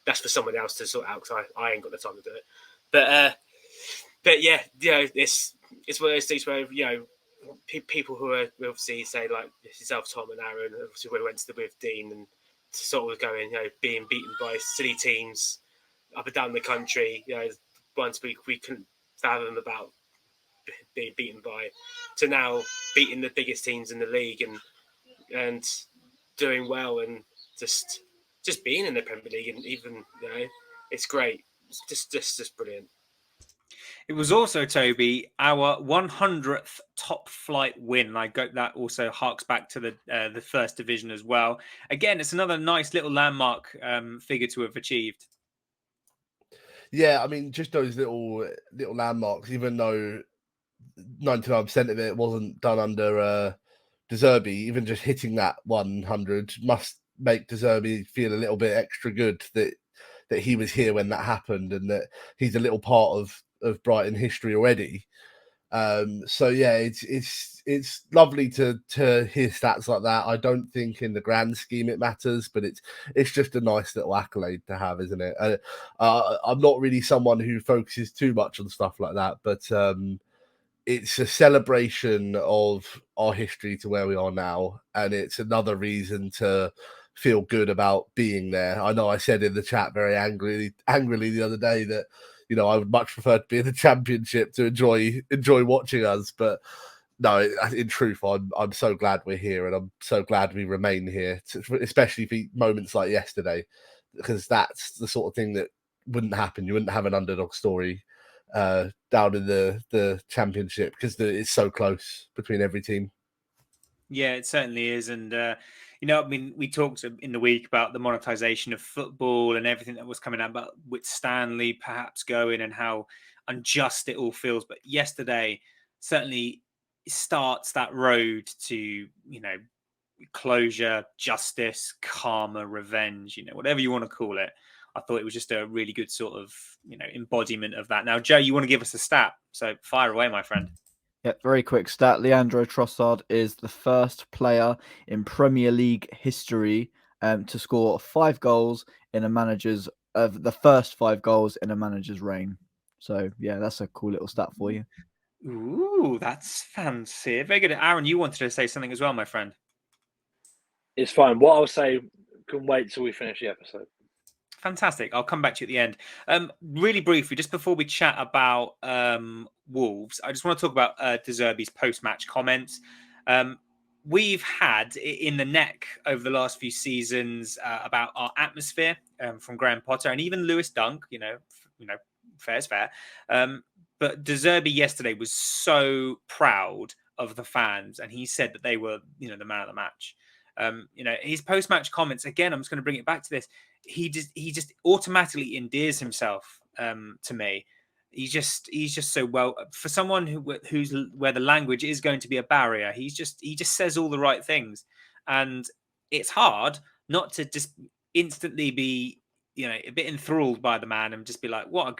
that's for someone else to sort out, because I ain't got the time to do it. But yeah, it's one of those things where people who are obviously say like yourself, Tom and Aaron, obviously when we went with Dean and sort of going, being beaten by silly teams up and down the country, once we couldn't fathom about being beaten by, to now beating the biggest teams in the league and doing well, and just being in the Premier League, and even it's great. It's just brilliant. It was also, Toby, our 100th top flight win. That also harks back to the first division as well. Again, it's another nice little landmark figure to have achieved. Yeah, I mean, just those little landmarks, even though 99% of it wasn't done under De Zerbi, even just hitting that 100 must make De Zerbi feel a little bit extra good that he was here when that happened, and that he's a little part of Brighton history already. So yeah, it's lovely to hear stats like that. I don't think in the grand scheme it matters, but it's just a nice little accolade to have, isn't it? I'm not really someone who focuses too much on stuff like that, but it's a celebration of our history to where we are now, and it's another reason to feel good about being there. I know I said in the chat very angrily the other day that I would much prefer to be in the Championship to enjoy watching us, but no, in truth, I'm so glad we're here, and I'm so glad we remain here, especially for moments like yesterday, because that's the sort of thing that wouldn't happen. You wouldn't have an underdog story down in the Championship, because it's so close between every team. Yeah, it certainly is. And, I mean, we talked in the week about the monetization of football and everything that was coming out about with Stanley perhaps going and how unjust it all feels. But yesterday certainly starts that road to, closure, justice, karma, revenge, whatever you want to call it. I thought it was just a really good sort of, embodiment of that. Now, Joe, you want to give us a stat? So fire away, my friend. Yeah, very quick stat. Leandro Trossard is the first player in Premier League history to score 5 goals in a manager's the first 5 goals in a manager's reign. So yeah, that's a cool little stat for you. Ooh, that's fancy. Very good. Aaron, you wanted to say something as well, my friend. It's fine. What I'll say, can wait till we finish the episode. Fantastic. I'll come back to you at the end. Really briefly, just before we chat about Wolves, I just want to talk about De Zerbi's post-match comments. We've had in the neck over the last few seasons about our atmosphere from Graham Potter and even Lewis Dunk. Fair's fair. But De Zerbi yesterday was so proud of the fans, and he said that they were, the man of the match. His post-match comments, again, I'm just going to bring it back to this. He just automatically endears himself to me. He's just so well for someone who's where the language is going to be a barrier. He just says all the right things, and it's hard not to just instantly be a bit enthralled by the man and just be like, what a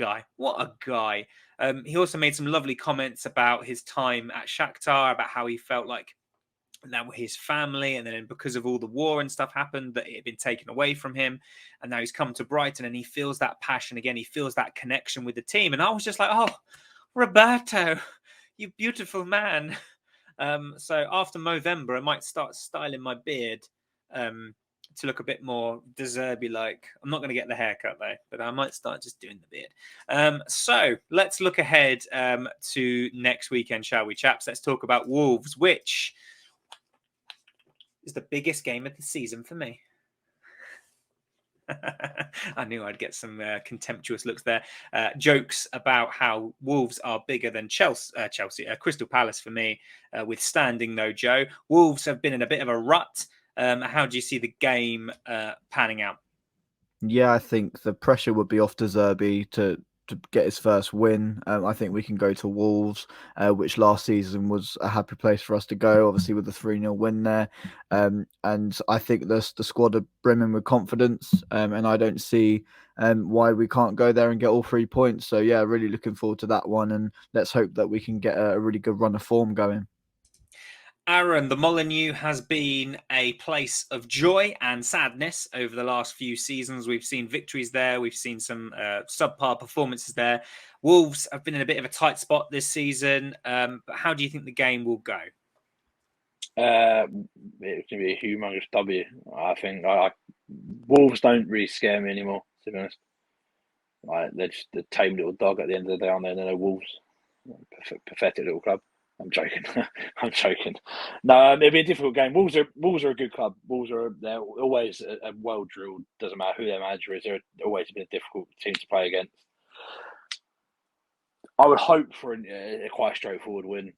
guy. He also made some lovely comments about his time at Shakhtar, about how he felt like now his family, and then because of all the war and stuff happened, that it had been taken away from him, and now he's come to Brighton and he feels that passion again. He feels that connection with the team, and I was just like, oh, Roberto, you beautiful man. So after Movember, I might start styling my beard to look a bit more De Zerbi like. I'm not going to get the haircut though, but I might start just doing the beard. So let's look ahead to next weekend, shall we, chaps? Let's talk about Wolves, which is the biggest game of the season for me. I knew I'd get some contemptuous looks there. Jokes about how Wolves are bigger than Chelsea, Crystal Palace for me, withstanding though, Joe. Wolves have been in a bit of a rut. How do you see the game panning out? Yeah, I think the pressure would be off De Zerbi to get his first win. I think we can go to Wolves, which last season was a happy place for us to go, obviously with the 3-0 win there. And I think the squad are brimming with confidence, and I don't see why we can't go there and get all 3 points. So yeah, really looking forward to that one, and let's hope that we can get a really good run of form going. Aaron, the Molineux has been a place of joy and sadness over the last few seasons. We've seen victories there. We've seen some subpar performances there. Wolves have been in a bit of a tight spot this season. But how do you think the game will go? It's going to be a humongous W. I think Wolves don't really scare me anymore, to be honest. They're just a tame little dog at the end of the day, aren't they? They're no Wolves. Pathetic little club. I'm joking. I'm joking. No, it'll be a difficult game. Wolves are a good club. They're always a well drilled. Doesn't matter who their manager is. They're always been a difficult team to play against. I would hope for a quite straightforward win,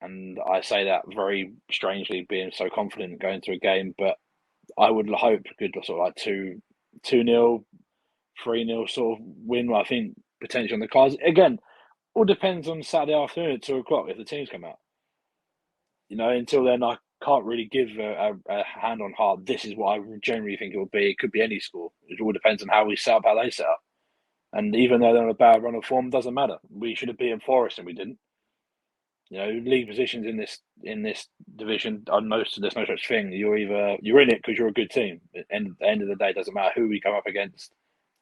and I say that very strangely, being so confident going into a game. But I would hope a good sort of like 2-0, 3-0 sort of win. I think potentially on the cards again. All depends on Saturday afternoon at 2:00 if the teams come out. Until then, I can't really give a hand on heart. This is what I generally think it will be. It could be any score. It all depends on how we set up, how they set up. And even though they're on a bad run of form, doesn't matter. We should have beaten Forest and we didn't. League positions in this division are there's no such thing. You're in it because you're a good team. And at the end of the day, it doesn't matter who we come up against.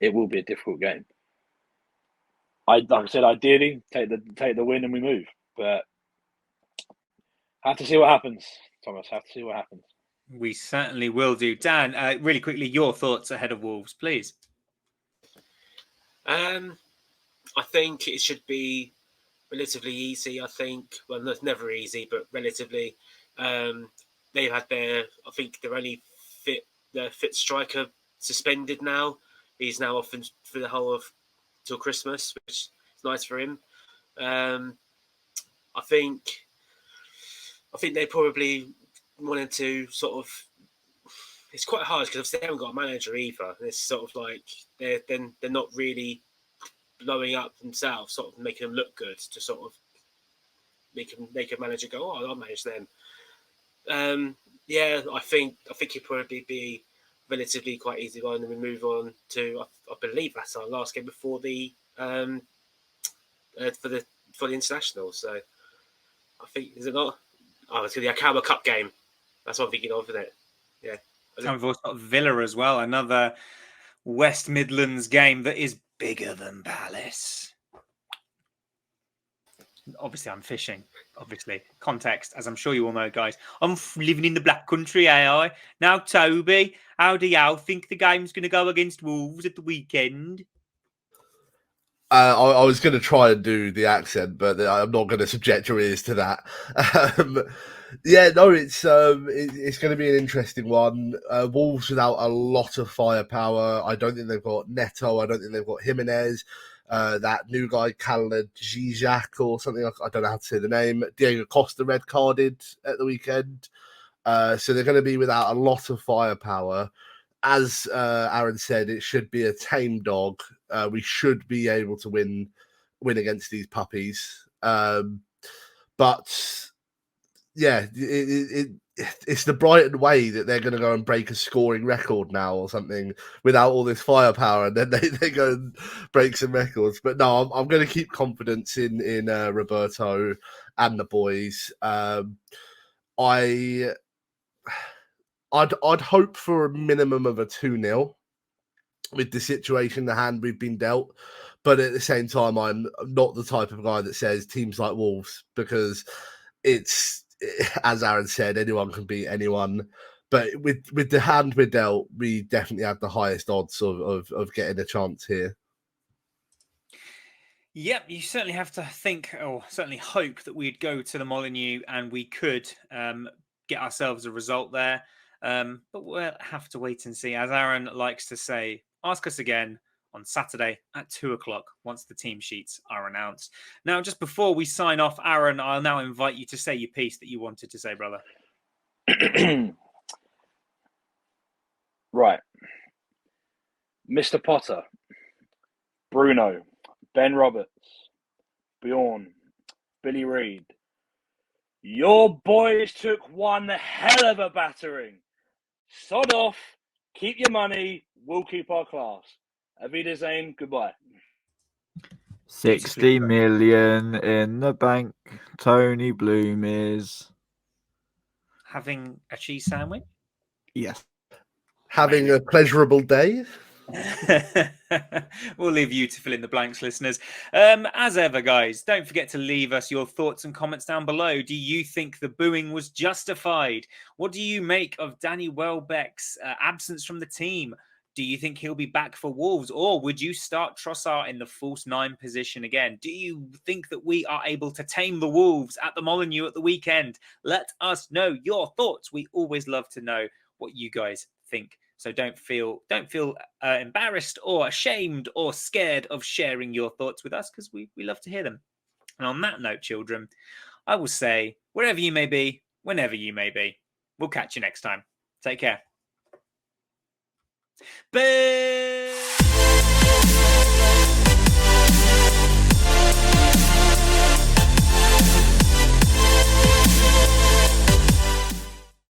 It will be a difficult game. Like I said, ideally take the win and we move, but have to see what happens, Thomas. Have to see what happens. We certainly will do. Dan, really quickly, your thoughts ahead of Wolves, please. I think it should be relatively easy. I think, well, it's never easy, but relatively. They've had I think they're only their fit striker suspended now. He's now off for the whole of till Christmas, which is nice for him. I think they probably wanting to sort of. It's quite hard because they haven't got a manager either. It's sort of like they're not really blowing up themselves, sort of making them look good to sort of make a manager go, oh, I'll manage them. Yeah, I think it'd probably be relatively quite easy one, and we move on to I believe that's our last game before the for the international. So I think, is it not? Oh, it's going to be a Carabao Cup game. That's what I'm thinking of, isn't it? Yeah. And we've also got Villa as well, another West Midlands game that is bigger than Palace. Obviously, I'm fishing. Obviously, context, as I'm sure you all know, guys. I'm living in the Black Country, AI. Now, Toby, how do y'all think the game's going to go against Wolves at the weekend? I was going to try and do the accent, but I'm not going to subject your ears to that. Yeah, no, it's going to be an interesting one. Wolves without a lot of firepower. I don't think they've got Neto. I don't think they've got Jimenez. That new guy, Khaled Zizek or something. I don't know how to say the name. Diego Costa red carded at the weekend. So they're going to be without a lot of firepower. As Aaron said, it should be a tame dog. We should be able to win against these puppies. But yeah, it's the Brighton way that they're going to go and break a scoring record now or something without all this firepower, and then they go and break some records. But no, I'm going to keep confidence in Roberto and the boys. I'd hope for a minimum of a 2-0 with the situation, the hand we've been dealt. But at the same time, I'm not the type of guy that says teams like Wolves, because it's, as Aaron said, anyone can beat anyone. But with the hand we're dealt, we definitely have the highest odds of getting a chance here. Yep, you certainly have to think, or certainly hope, that we'd go to the Molineux and we could get ourselves a result there. But we'll have to wait and see. As Aaron likes to say, ask us again on Saturday at 2:00 once the team sheets are announced. Now, just before we sign off, Aaron, I'll now invite you to say your piece that you wanted to say, brother. Right. Mr. Potter, Bruno, Ben Roberts, Bjorn, Billy Reid. Your boys took one hell of a battering. Sod off, keep your money, we'll keep our class. Auf Wiedersehen, goodbye. 60 million in the bank. Tony Bloom is having a cheese sandwich. Yes. Having a pleasurable day. We'll leave you to fill in the blanks, listeners. As ever, guys, don't forget to leave us your thoughts and comments down below. Do you think the booing was justified? What do you make of Danny Welbeck's absence from the team? Do you think he'll be back for Wolves, or would you start Trossard in the false 9 position again? Do you think that we are able to tame the Wolves at the Molineux at the weekend? Let us know your thoughts. We always love to know what you guys think. So don't feel embarrassed or ashamed or scared of sharing your thoughts with us, because we love to hear them. And on that note, children, I will say, wherever you may be, whenever you may be, we'll catch you next time. Take care. Boo!